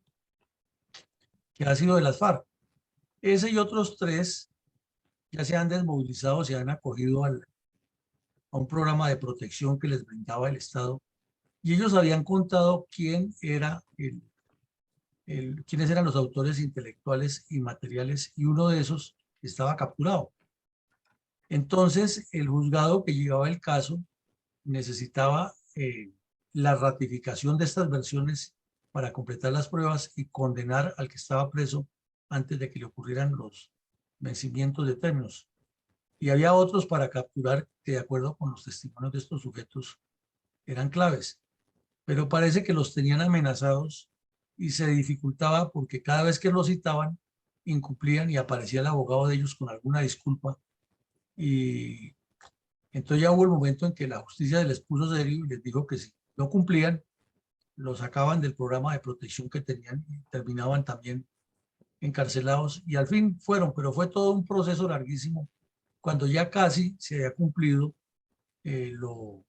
[SPEAKER 1] que ha sido de las FARC. Ese y otros tres ya se han desmovilizado, se han acogido a un programa de protección que les brindaba el Estado, y ellos habían contado quién era quiénes eran los autores intelectuales y materiales, y uno de esos estaba capturado. Entonces, el juzgado que llevaba el caso necesitaba la ratificación de estas versiones para completar las pruebas y condenar al que estaba preso antes de que le ocurrieran los vencimientos de términos. Y había otros para capturar que, de acuerdo con los testimonios de estos sujetos, eran claves. Pero parece que los tenían amenazados y se dificultaba porque cada vez que los citaban, incumplían y aparecía el abogado de ellos con alguna disculpa. Y entonces ya hubo el momento en que la justicia les puso serio y les dijo que si no cumplían, los sacaban del programa de protección que tenían y terminaban también encarcelados. Y al fin fueron, pero fue todo un proceso larguísimo. Cuando ya casi se había cumplido lo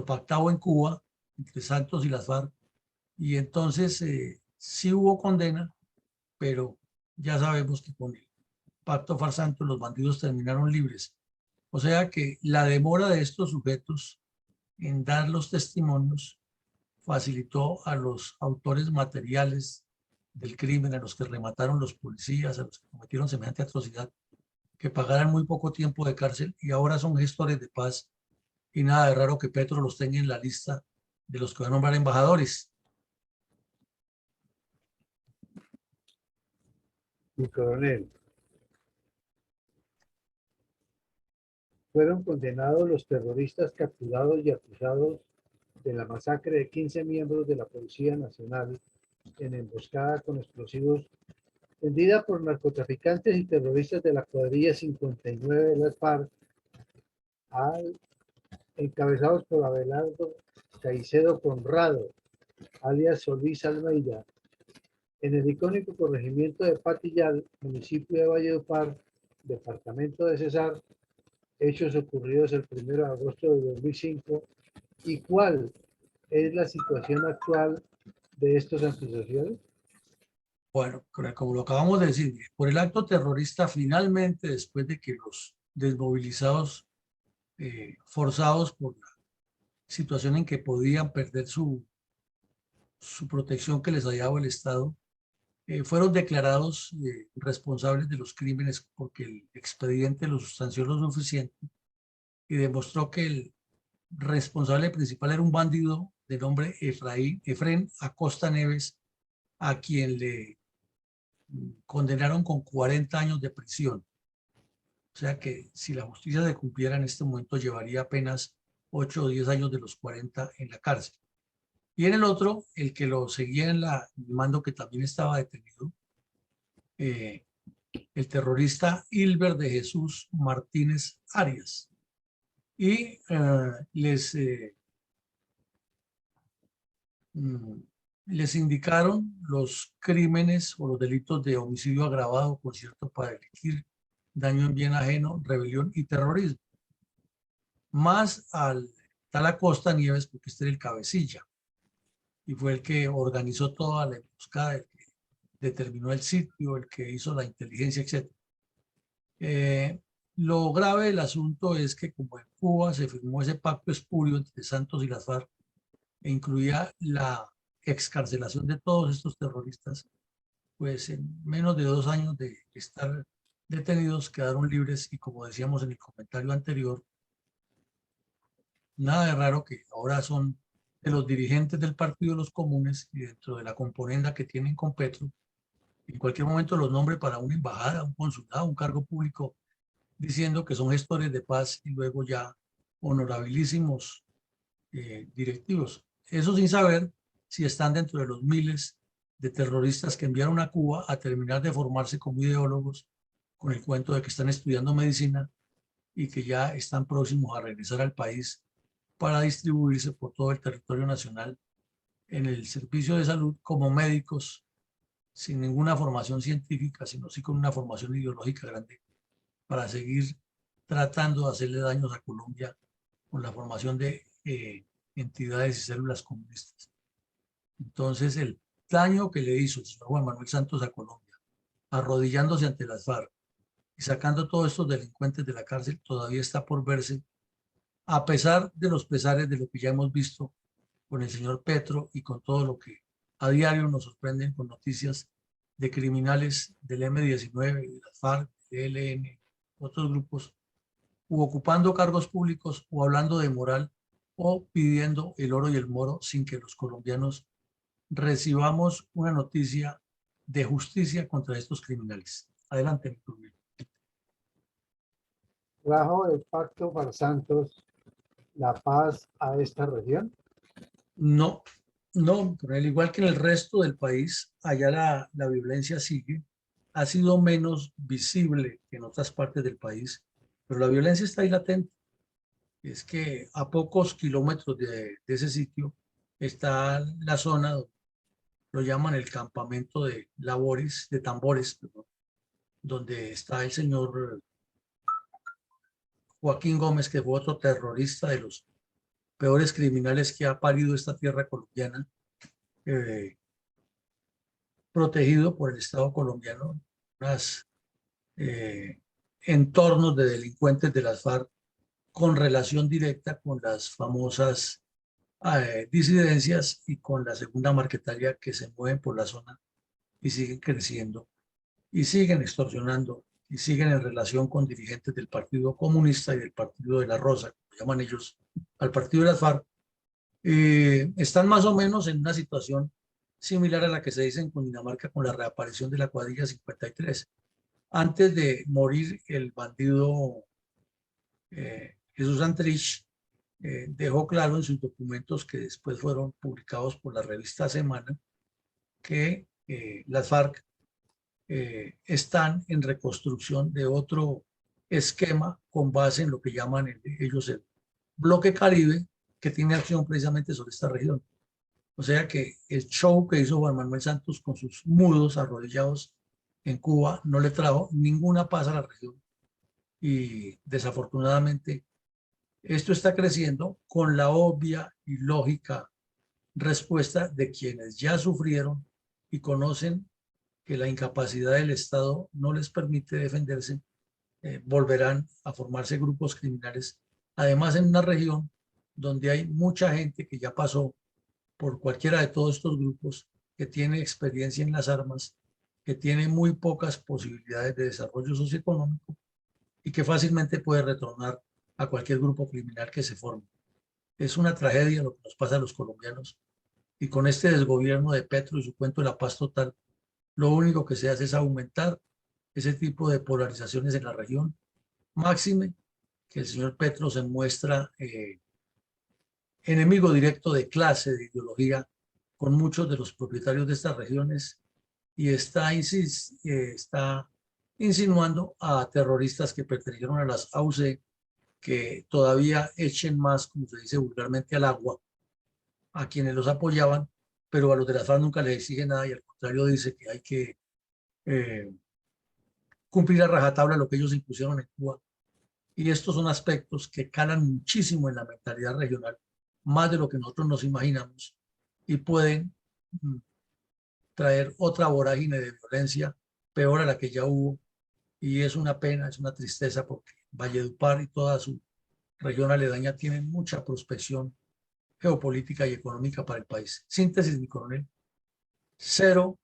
[SPEAKER 1] pactado en Cuba entre Santos y las FARC, y entonces sí hubo condena, pero ya sabemos que con el pacto FARC-Santos los bandidos terminaron libres. O sea que la demora de estos sujetos en dar los testimonios facilitó a los autores materiales del crimen, a los que remataron los policías, a los que cometieron semejante atrocidad, que pagaran muy poco tiempo de cárcel y ahora son gestores de paz, y nada de raro que Petro los tenga en la lista de los que va a nombrar embajadores.
[SPEAKER 2] Mi coronel, fueron condenados los terroristas capturados y acusados de la masacre de 15 miembros de la Policía Nacional en emboscada con explosivos tendida por narcotraficantes y terroristas de la cuadrilla 59 de las FARC, encabezados por Abelardo Caicedo Conrado, alias Solís Almeida, en el icónico corregimiento de Patillal, municipio de Valledupar, departamento de Cesar, hechos ocurridos el 1 de agosto de 2005, y cuál es la situación actual de estos antisociales.
[SPEAKER 1] Bueno, como lo acabamos de decir, por el acto terrorista, finalmente, después de que los desmovilizados, forzados por la situación en que podían perder su protección que les había dado el Estado, fueron declarados responsables de los crímenes porque el expediente lo sustanció lo suficiente y demostró que el responsable principal era un bandido de nombre Efrén Acosta Neves, a quien le condenaron con 40 años de prisión. O sea que si la justicia se cumpliera en este momento, llevaría apenas 8 o 10 años de los 40 en la cárcel. Y en el otro, el que lo seguía en el mando, que también estaba detenido, el terrorista Hilber de Jesús Martínez Arias. Y les indicaron los crímenes o los delitos de homicidio agravado, por cierto, para delinquir, daño en bien ajeno, rebelión y terrorismo. Más al tal Acosta Nieves, porque este era el cabecilla y fue el que organizó toda la emboscada, el que determinó el sitio, el que hizo la inteligencia, etc. Lo grave del asunto es que como en Cuba se firmó ese pacto espurio entre Santos y las FARC e incluía la excarcelación de todos estos terroristas, pues en menos de 2 años de estar detenidos quedaron libres y, como decíamos en el comentario anterior, nada de raro que ahora son de los dirigentes del Partido de los Comunes y dentro de la componenda que tienen con Petro, en cualquier momento los nombre para una embajada, un consulado, un cargo público, diciendo que son gestores de paz y luego ya honorabilísimos directivos. Eso sin saber si están dentro de los miles de terroristas que enviaron a Cuba a terminar de formarse como ideólogos con el cuento de que están estudiando medicina y que ya están próximos a regresar al país para distribuirse por todo el territorio nacional en el servicio de salud como médicos sin ninguna formación científica, sino sí con una formación ideológica grande para seguir tratando de hacerle daños a Colombia con la formación de entidades y células comunistas. Entonces, el daño que le hizo el señor Juan Manuel Santos a Colombia, arrodillándose ante las FARC y sacando todos estos delincuentes de la cárcel, todavía está por verse, a pesar de los pesares de lo que ya hemos visto con el señor Petro y con todo lo que a diario nos sorprenden con noticias de criminales del M-19, de las FARC, del ELN, otros grupos, u ocupando cargos públicos o hablando de moral o pidiendo el oro y el moro sin que los colombianos recibamos una noticia de justicia contra estos criminales. Adelante, Víctor.
[SPEAKER 2] ¿Trajo el pacto para Santos la paz a esta región?
[SPEAKER 1] No, no, pero al igual que en el resto del país, allá la violencia sigue, ha sido menos visible que en otras partes del país, pero la violencia está ahí latente. Es que a pocos kilómetros de ese sitio está la zona, lo llaman el campamento de labores, de tambores, perdón, donde está el señor Joaquín Gómez, que fue otro terrorista de los peores criminales que ha parido esta tierra colombiana, eh, protegido por el Estado colombiano, unos entornos de delincuentes de las FARC con relación directa con las famosas disidencias y con la segunda marquetalia que se mueven por la zona y siguen creciendo y siguen extorsionando y siguen en relación con dirigentes del Partido Comunista y del Partido de la Rosa, como llaman ellos, al Partido de las FARC, están más o menos en una situación similar a la que se dice en Cundinamarca con la reaparición de la cuadrilla 53. Antes de morir, el bandido Jesús Santrich dejó claro en sus documentos que después fueron publicados por la revista Semana que las FARC están en reconstrucción de otro esquema con base en lo que llaman ellos el bloque Caribe, que tiene acción precisamente sobre esta región. O sea que el show que hizo Juan Manuel Santos con sus mudos arrodillados en Cuba no le trajo ninguna paz a la región y desafortunadamente esto está creciendo con la obvia y lógica respuesta de quienes ya sufrieron y conocen que la incapacidad del Estado no les permite defenderse, volverán a formarse grupos criminales, además en una región donde hay mucha gente que ya pasó por cualquiera de todos estos grupos, que tiene experiencia en las armas, que tiene muy pocas posibilidades de desarrollo socioeconómico y que fácilmente puede retornar a cualquier grupo criminal que se forme. Es una tragedia lo que nos pasa a los colombianos y con este desgobierno de Petro y su cuento de la paz total, lo único que se hace es aumentar ese tipo de polarizaciones en la región. Máxime que el señor Petro se muestra enemigo directo de clase, de ideología, con muchos de los propietarios de estas regiones y está insinuando a terroristas que pertenecieron a las AUC que todavía echen más, como se dice vulgarmente, al agua a quienes los apoyaban, pero a los de las FARC nunca les exige nada y al contrario dice que hay que eh, cumplir a rajatabla lo que ellos impusieron en Cuba. Y estos son aspectos que calan muchísimo en la mentalidad regional, más de lo que nosotros nos imaginamos, y pueden traer otra vorágine de violencia peor a la que ya hubo. Y es una pena, es una tristeza, porque Valledupar y toda su región aledaña tienen mucha prospección geopolítica y económica para el país. Síntesis, mi coronel: cero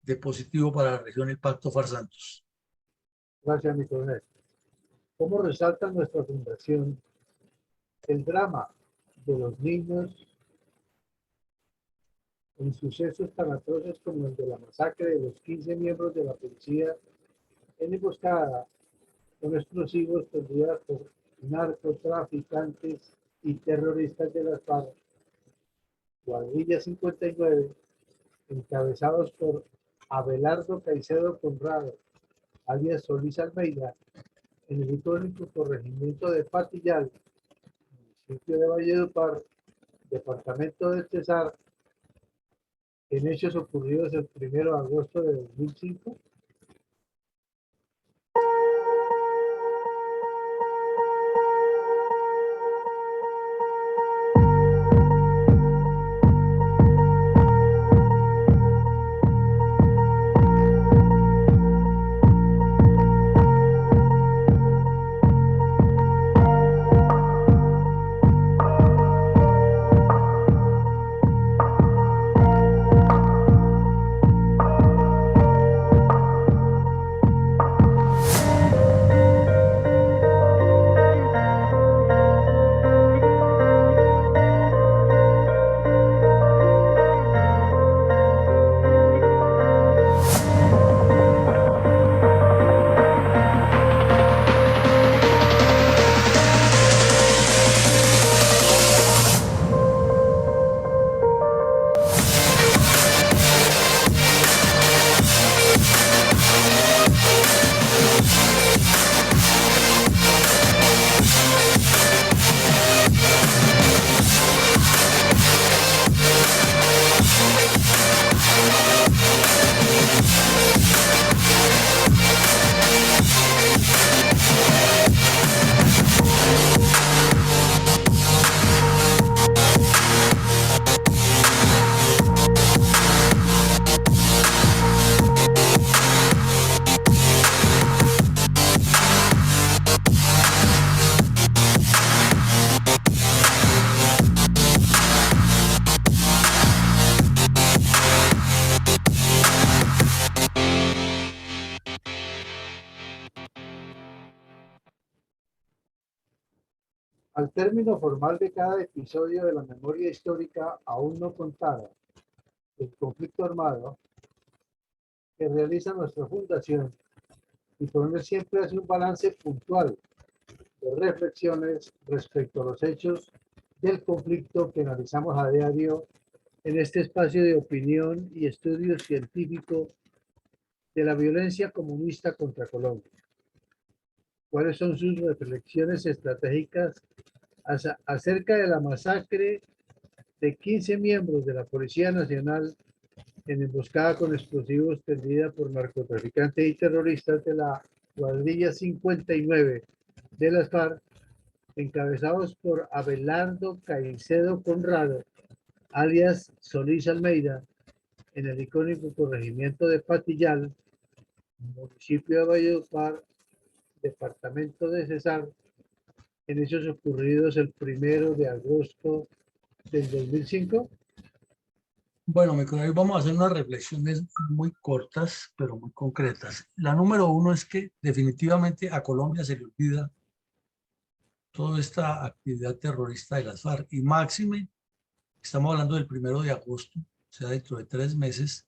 [SPEAKER 1] de positivo para la región el Pacto FARC-Santos.
[SPEAKER 2] Gracias, mi coronel. ¿Cómo resalta nuestra fundación el drama de los niños en sucesos tan atroces como el de la masacre de los 15 miembros de la policía en emboscada con explosivos tendida por narcotraficantes y terroristas de las FARC, Cuadrilla 59, encabezados por Abelardo Caicedo Conrado, alias Solís Almeida, en el icónico corregimiento de Patillal, municipio de Valledupar, departamento de Cesar, en hechos ocurridos el 1 de agosto de 2005. Al término formal de cada episodio de la memoria histórica aún no contada, el conflicto armado que realiza nuestra fundación, y poner siempre hace un balance puntual de reflexiones respecto a los hechos del conflicto que analizamos a diario en este espacio de opinión y estudio científico de la violencia comunista contra Colombia. ¿Cuáles son sus reflexiones estratégicas acerca de la masacre de 15 miembros de la Policía Nacional en emboscada con explosivos tendida por narcotraficantes y terroristas de la cuadrilla 59 de las FARC, encabezados por Abelardo Caicedo Conrado, alias Solís Almeida, en el icónico corregimiento de Patillal, municipio de Valledupar, departamento de Cesar, en hechos ocurridos el 1 de agosto del 2005?
[SPEAKER 1] Bueno, hoy vamos a hacer unas reflexiones muy cortas, pero muy concretas. La número uno es que definitivamente a Colombia se le olvida toda esta actividad terrorista de las FARC. Y máxime, estamos hablando del 1 de agosto, o sea, dentro de 3 meses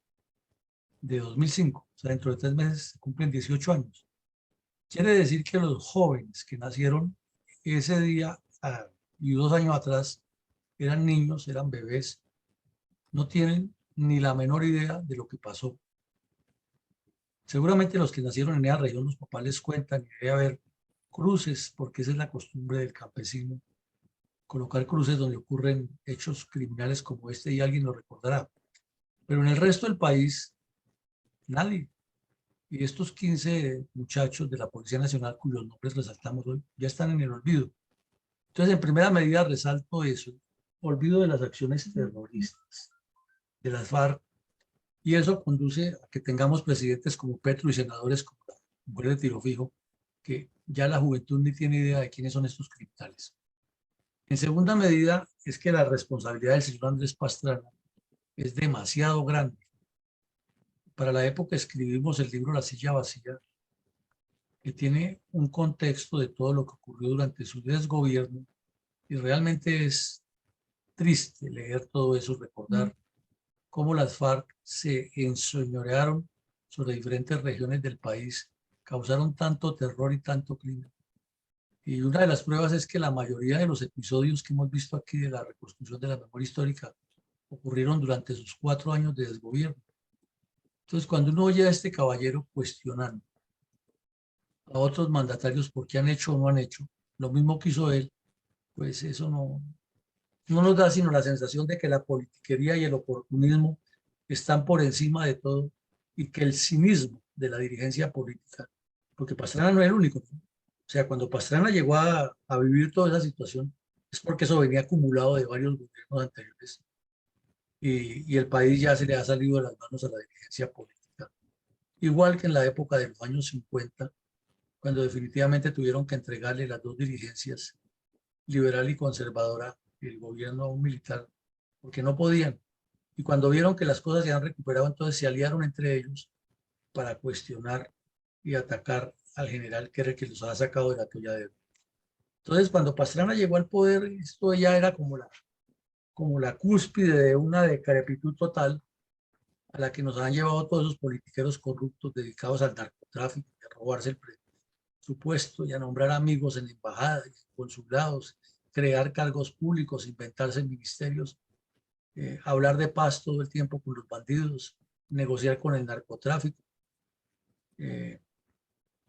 [SPEAKER 1] de 2005. O sea, dentro de 3 meses se cumplen 18 años. Quiere decir que los jóvenes que nacieron ese día y 2 años atrás eran niños, eran bebés, no tienen ni la menor idea de lo que pasó. Seguramente los que nacieron en esa región, los papás les cuentan y debe haber cruces, porque esa es la costumbre del campesino, colocar cruces donde ocurren hechos criminales como este y alguien lo recordará. Pero en el resto del país, nadie. Y estos 15 muchachos de la Policía Nacional, cuyos nombres resaltamos hoy, ya están en el olvido. Entonces, en primera medida, resalto eso, olvido de las acciones terroristas de las FARC, y eso conduce a que tengamos presidentes como Petro y senadores como la mujer de Tiro Fijo, que ya la juventud ni tiene idea de quiénes son estos criminales. En segunda medida, es que la responsabilidad del señor Andrés Pastrana es demasiado grande. Para la época escribimos el libro La silla vacía, que tiene un contexto de todo lo que ocurrió durante su desgobierno, y realmente es triste leer todo eso, recordar cómo las FARC se enseñorearon sobre diferentes regiones del país, causaron tanto terror y tanto crimen. Y una de las pruebas es que la mayoría de los episodios que hemos visto aquí de la reconstrucción de la memoria histórica ocurrieron durante sus 4 años de desgobierno. Entonces, cuando uno oye a este caballero cuestionando a otros mandatarios por qué han hecho o no han hecho lo mismo que hizo él, pues eso no nos da sino la sensación de que la politiquería y el oportunismo están por encima de todo y que el cinismo de la dirigencia política, porque Pastrana no es el único, ¿no? O sea, cuando Pastrana llegó a vivir toda esa situación, es porque eso venía acumulado de varios gobiernos anteriores y el país ya se le ha salido de las manos a la dirigencia política. Igual que en la época de los años 50, cuando definitivamente tuvieron que entregarle las dos dirigencias, liberal y conservadora, el gobierno a un militar, porque no podían. Y cuando vieron que las cosas se han recuperado, entonces se aliaron entre ellos para cuestionar y atacar al general que era el que los ha sacado del atolladero. Entonces, cuando Pastrana llegó al poder, esto ya era como la cúspide de una decrepitud total a la que nos han llevado todos esos politiqueros corruptos dedicados al narcotráfico, a robarse el presupuesto y a nombrar amigos en embajadas, consulados, crear cargos públicos, inventarse ministerios, hablar de paz todo el tiempo con los bandidos, negociar con el narcotráfico. Eh,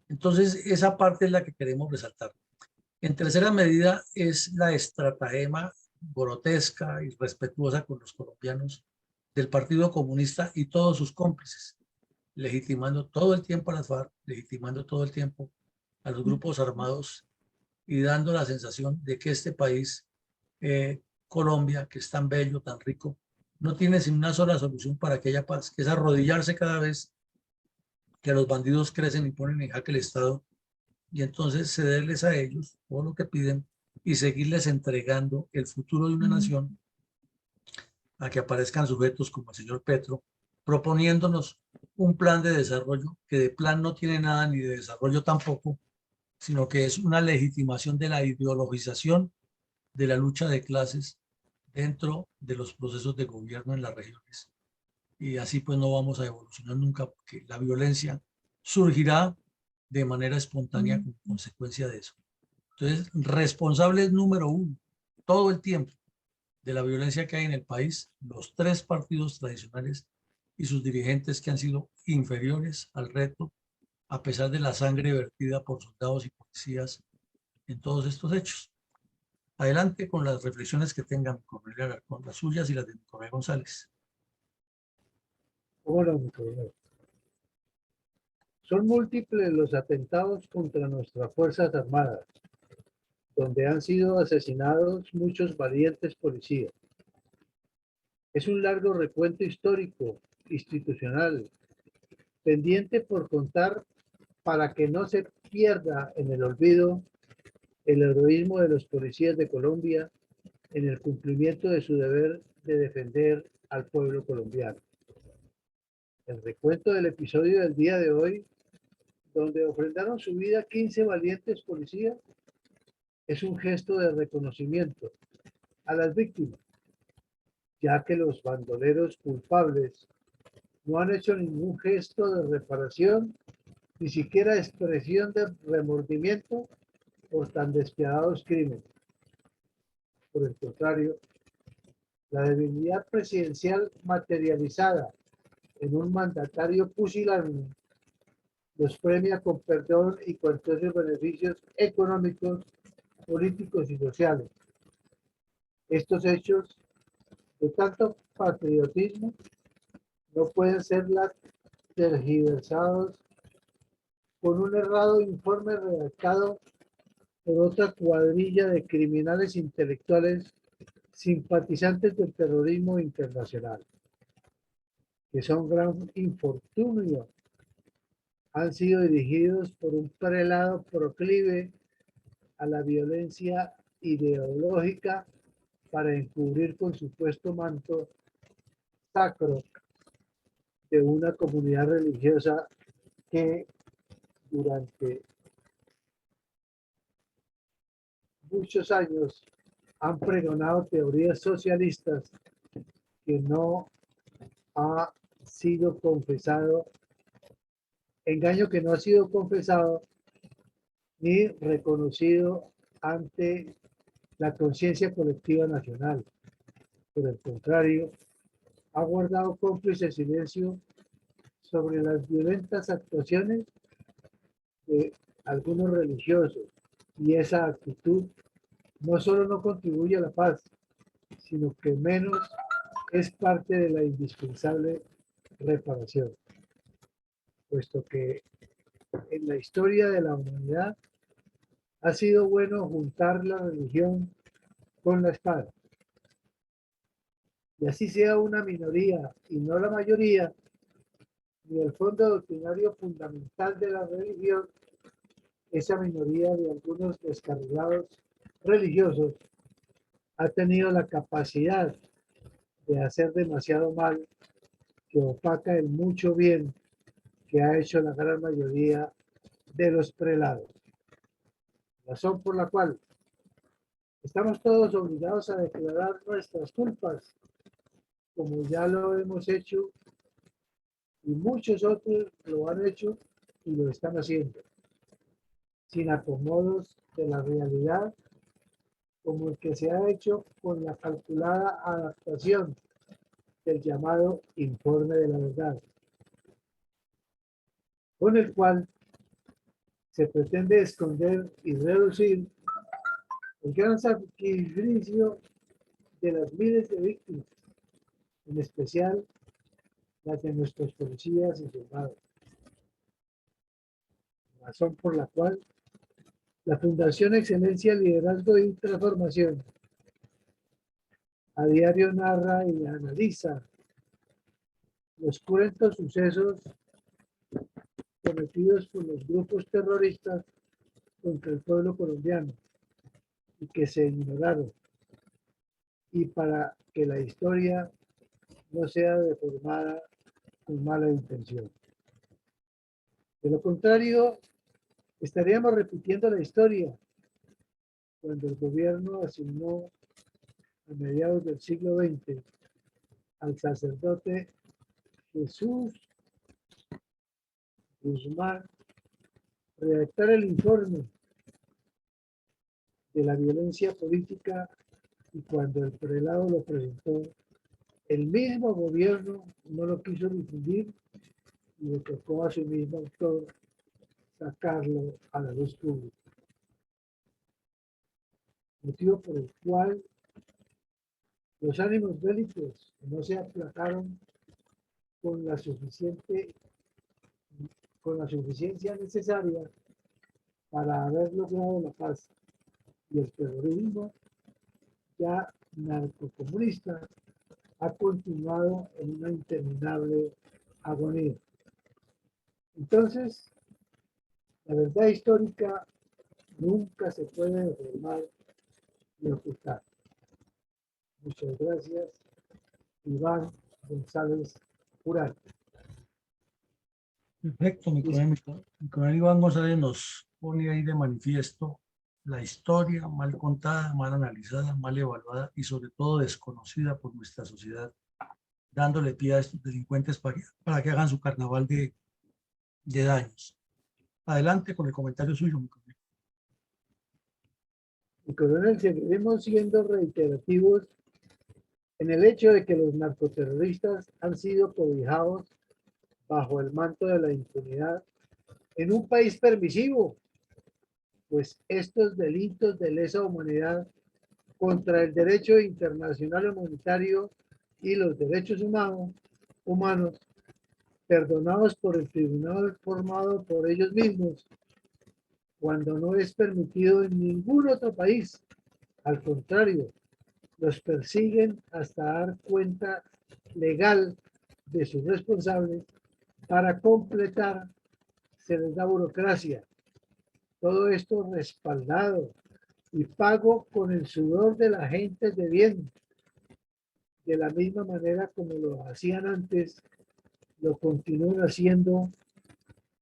[SPEAKER 1] entonces, esa parte es la que queremos resaltar. En tercera medida es la estratagema grotesca y respetuosa con los colombianos del Partido Comunista y todos sus cómplices, legitimando todo el tiempo a las FARC, legitimando todo el tiempo a los grupos armados y dando la sensación de que este país, Colombia, que es tan bello, tan rico, no tiene sin una sola solución para que haya paz, que es arrodillarse cada vez que los bandidos crecen y ponen en jaque el Estado y entonces cederles a ellos todo lo que piden y seguirles entregando el futuro de una nación a que aparezcan sujetos como el señor Petro, proponiéndonos un plan de desarrollo que de plan no tiene nada ni de desarrollo tampoco, sino que es una legitimación de la ideologización de la lucha de clases dentro de los procesos de gobierno en las regiones. Y así pues no vamos a evolucionar nunca porque la violencia surgirá de manera espontánea como consecuencia de eso. Entonces, responsables número uno, todo el tiempo, de la violencia que hay en el país, los tres partidos tradicionales y sus dirigentes que han sido inferiores al reto, a pesar de la sangre vertida por soldados y policías en todos estos hechos. Adelante con las reflexiones que tengan con las suyas y las de Nicolás González.
[SPEAKER 2] ¿Cómo no, mi coronel? Son múltiples los atentados contra nuestras Fuerzas Armadas, donde han sido asesinados muchos valientes policías. Es un largo recuento histórico, institucional, pendiente por contar para que no se pierda en el olvido el heroísmo de los policías de Colombia en el cumplimiento de su deber de defender al pueblo colombiano. El recuento del episodio del día de hoy, donde ofrendaron su vida 15 valientes policías, es un gesto de reconocimiento a las víctimas, ya que los bandoleros culpables no han hecho ningún gesto de reparación, ni siquiera expresión de remordimiento por tan despiadados crímenes. Por el contrario, la debilidad presidencial materializada en un mandatario pusilánime los premia con perdón y cuantiosos beneficios económicos, políticos y sociales. Estos hechos de tanto patriotismo no pueden ser tergiversados con un errado informe redactado por otra cuadrilla de criminales intelectuales simpatizantes del terrorismo internacional, que son gran infortunio, han sido dirigidos por un prelado proclive a la violencia ideológica para encubrir con supuesto manto sacro de una comunidad religiosa que durante muchos años han pregonado teorías socialistas que no ha sido confesado, engaño que no ha sido confesado ni reconocido ante la conciencia colectiva nacional. Por el contrario, ha guardado cómplice silencio sobre las violentas actuaciones de algunos religiosos, y esa actitud no solo no contribuye a la paz, sino que menos es parte de la indispensable reparación, puesto que en la historia de la humanidad ha sido bueno juntar la religión con la espada. Y así sea una minoría y no la mayoría, ni el fondo doctrinario fundamental de la religión, esa minoría de algunos descarrilados religiosos ha tenido la capacidad de hacer demasiado mal que opaca el mucho bien que ha hecho la gran mayoría de los prelados. Razón por la cual estamos todos obligados a declarar nuestras culpas, como ya lo hemos hecho y muchos otros lo han hecho y lo están haciendo, sin acomodos de la realidad, como el que se ha hecho con la calculada adaptación del llamado informe de la verdad, con el cual se pretende esconder y reducir el gran sacrificio de las miles de víctimas, en especial las de nuestros policías y soldados. Razón por la cual la Fundación Excelencia, Liderazgo y Transformación a diario narra y analiza los cruentos sucesos cometidos por los grupos terroristas contra el pueblo colombiano y que se ignoraron, y para que la historia no sea deformada con mala intención. De lo contrario, estaríamos repitiendo la historia cuando el gobierno asignó a mediados del siglo XX al sacerdote Jesús Guzmán redactar el informe de la violencia política, y cuando el prelado lo presentó, el mismo gobierno no lo quiso difundir y le tocó a su mismo autor sacarlo a la luz pública. Motivo por el cual los ánimos bélicos no se aplacaron con la suficiencia necesaria para haber logrado la paz, y el terrorismo ya narcocomunista ha continuado en una interminable agonía. Entonces, la verdad histórica nunca se puede deformar ni ocultar. Muchas gracias, Iván González Urán.
[SPEAKER 1] Perfecto, mi coronel Iván González nos pone ahí de manifiesto la historia mal contada, mal analizada, mal evaluada y sobre todo desconocida por nuestra sociedad, dándole pie a estos delincuentes para que hagan su carnaval de daños. Adelante con el comentario suyo, mi coronel.
[SPEAKER 2] Mi coronel, seguiremos siendo reiterativos en el hecho de que los narcoterroristas han sido cobijados bajo el manto de la impunidad en un país permisivo, pues estos delitos de lesa humanidad contra el derecho internacional humanitario y los derechos humanos, perdonados por el tribunal formado por ellos mismos, cuando no es permitido en ningún otro país. Al contrario, los persiguen hasta dar cuenta legal de sus responsables. Para completar, se les da burocracia. Todo esto respaldado y pago con el sudor de la gente de bien. De la misma manera como lo hacían antes, lo continúan haciendo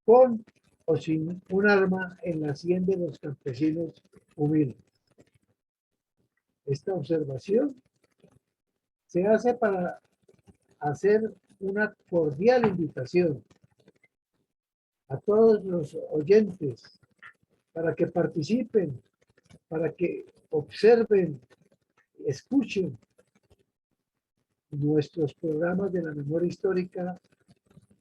[SPEAKER 2] con o sin un arma en la sien de los campesinos humildes. Esta observación se hace para hacer una cordial invitación a todos los oyentes para que participen, para que observen, escuchen nuestros programas de la memoria histórica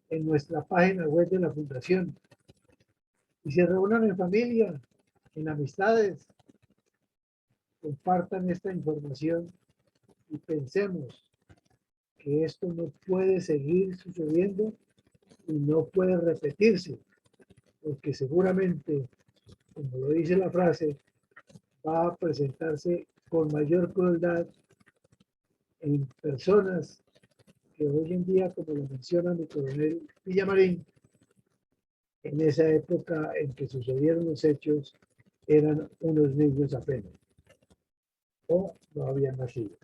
[SPEAKER 2] en nuestra página web de la Fundación, y se reúnan en familia, en amistades, compartan esta información y pensemos que esto no puede seguir sucediendo y no puede repetirse, porque seguramente, como lo dice la frase, va a presentarse con mayor crueldad en personas que hoy en día, como lo menciona mi coronel Villamarín, en esa época en que sucedieron los hechos, eran unos niños apenas o no habían nacido.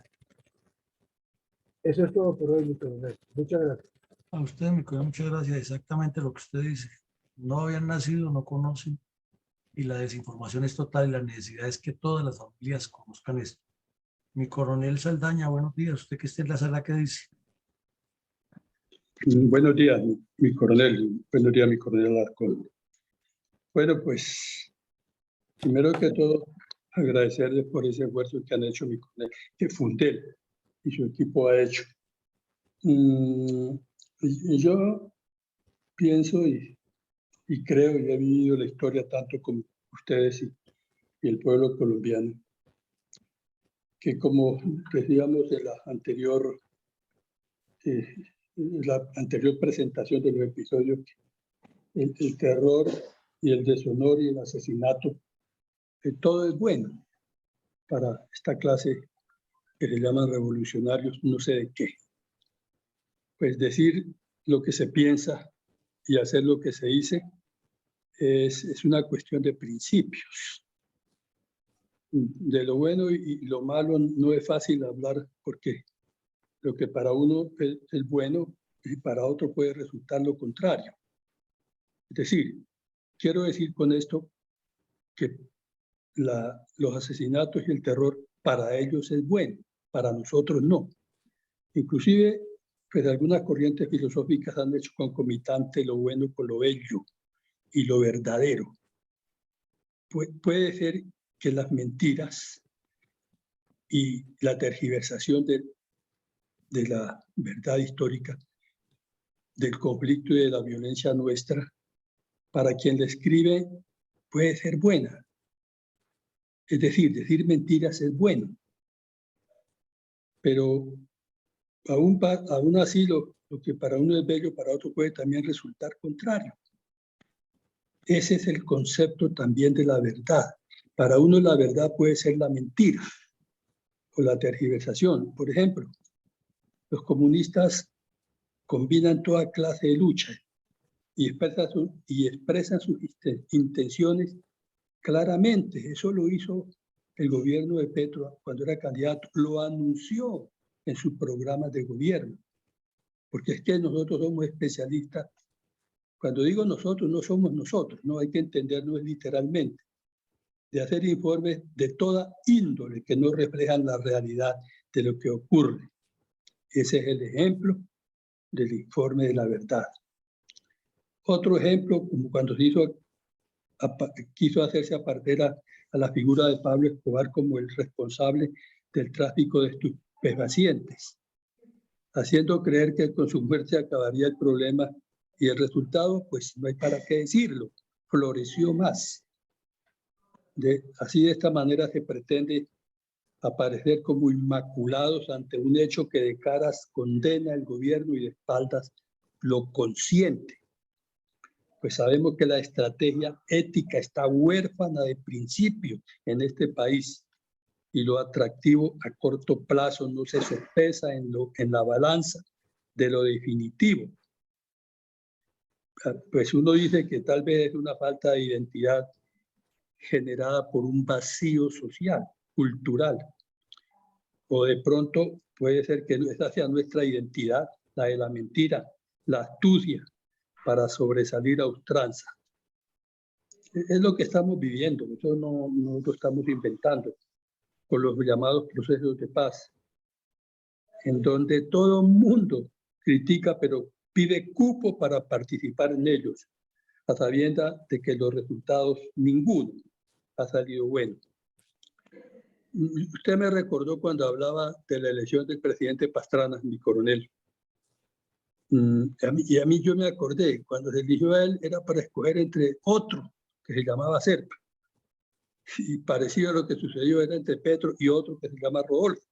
[SPEAKER 2] Eso es todo por hoy, mi coronel. Muchas gracias.
[SPEAKER 1] A usted, mi coronel, muchas gracias. Exactamente lo que usted dice. No habían nacido, no conocen, y la desinformación es total, y la necesidad es que todas las familias conozcan esto. Mi coronel Saldaña, buenos días. Usted que esté en la sala, ¿qué dice?
[SPEAKER 3] Buenos días, mi coronel. Buenos días, mi coronel Alarcón. Bueno, pues, primero que todo, agradecerles por ese esfuerzo que han hecho mi coronel, que Fundel y su equipo ha hecho. Y yo pienso y creo, y he vivido la historia tanto como ustedes y el pueblo colombiano, que como decíamos en la anterior presentación de los episodios, el terror y el deshonor y el asesinato, todo es bueno para esta clase que se llaman revolucionarios, no sé de qué. Pues decir lo que se piensa y hacer lo que se dice es una cuestión de principios. De lo bueno y lo malo no es fácil hablar, porque lo que para uno es bueno y para otro puede resultar lo contrario. Es decir, quiero decir con esto que los asesinatos y el terror para ellos es bueno, para nosotros no. Inclusive, pues algunas corrientes filosóficas han hecho concomitante lo bueno con lo bello y lo verdadero. Puede ser que las mentiras y la tergiversación de la verdad histórica, del conflicto y de la violencia nuestra, para quien la escribe puede ser buena. Es decir mentiras es bueno, pero aún así lo que para uno es bello, para otro puede también resultar contrario. Ese es el concepto también de la verdad. Para uno la verdad puede ser la mentira o la tergiversación. Por ejemplo, los comunistas combinan toda clase de lucha y expresan sus intenciones claramente. Eso lo hizo el gobierno de Petro cuando era candidato, lo anunció en sus programas de gobierno, porque es que nosotros somos especialistas. Cuando digo nosotros, no somos nosotros, no hay que entenderlo literalmente, de hacer informes de toda índole que no reflejan la realidad de lo que ocurre. Ese es el ejemplo del informe de la verdad. Otro ejemplo, como cuando quiso hacerse apartar a la figura de Pablo Escobar como el responsable del tráfico de estupefacientes, haciendo creer que con su muerte acabaría el problema, y el resultado, pues no hay para qué decirlo, floreció más. Así de esta manera se pretende aparecer como inmaculados ante un hecho que de caras condena el gobierno y de espaldas lo consiente. Pues sabemos que la estrategia ética está huérfana de principios en este país, y lo atractivo a corto plazo no se sopesa en la balanza de lo definitivo. Pues uno dice que tal vez es una falta de identidad generada por un vacío social, cultural, o de pronto puede ser que esa sea nuestra identidad, la de la mentira, la astucia, para sobresalir a ultranza. Es lo que estamos viviendo, nosotros no lo estamos inventando, con los llamados procesos de paz, en donde todo el mundo critica, pero pide cupo para participar en ellos, a sabiendas de que los resultados, ninguno ha salido bueno. Usted me recordó cuando hablaba de la elección del presidente Pastrana, mi coronel. Y a mí yo me acordé, cuando se eligió a él era para escoger entre otro que se llamaba Serpa. Y parecido a lo que sucedió era entre Petro y otro que se llama Rodolfo.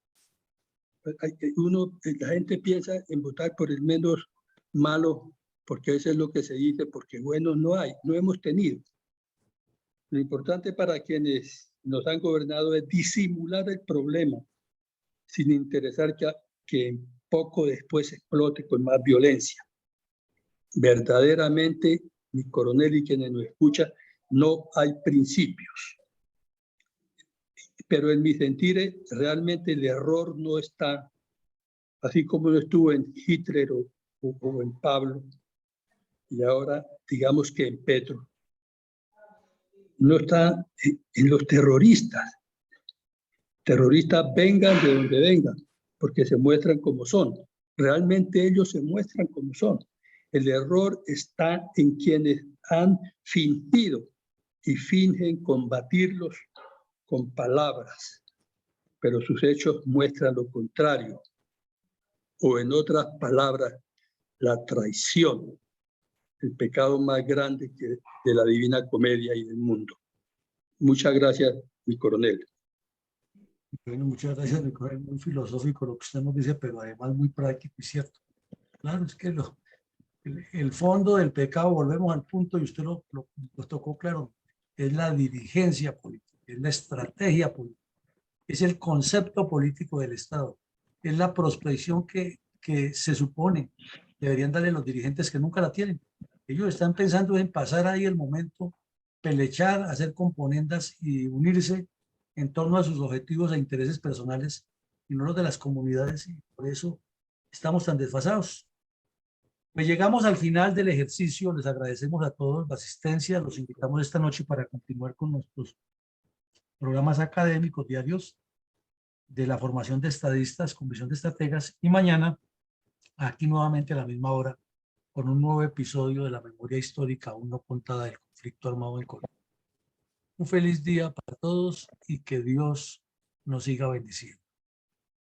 [SPEAKER 3] La gente piensa en votar por el menos malo, porque eso es lo que se dice, porque bueno no hay, no hemos tenido. Lo importante para quienes nos han gobernado es disimular el problema, sin interesar que poco después explote con más violencia. Verdaderamente, mi coronel y quienes nos escuchan, no hay principios. Pero en mi sentir, realmente el error no está, así como no estuvo en Hitler o en Pablo, y ahora digamos que en Petro, no está en los terroristas. Terroristas vengan de donde vengan, porque se muestran como son. Realmente ellos se muestran como son. El error está en quienes han fingido y fingen combatirlos con palabras, pero sus hechos muestran lo contrario. O en otras palabras, la traición, el pecado más grande de la Divina Comedia y del mundo. Muchas gracias, mi coronel.
[SPEAKER 1] Bueno, muchas gracias, mi coronel. Muy filosófico lo que usted nos dice, pero además muy práctico y cierto. Claro, es que el fondo del pecado, volvemos al punto y usted lo tocó claro, es la dirigencia política, es la estrategia política, es el concepto político del Estado, es la prospección que se supone deberían darle los dirigentes que nunca la tienen. Ellos están pensando en pasar ahí el momento, pelechar, hacer componendas y unirse en torno a sus objetivos e intereses personales y no los de las comunidades, y por eso estamos tan desfasados. Pues llegamos al final del ejercicio, les agradecemos a todos la asistencia, los invitamos esta noche para continuar con nuestros programas académicos diarios de la formación de estadistas con visión de estrategas, y mañana aquí nuevamente a la misma hora con un nuevo episodio de la memoria histórica aún no contada del conflicto armado en Colombia. Un feliz día para todos y que Dios nos siga bendiciendo.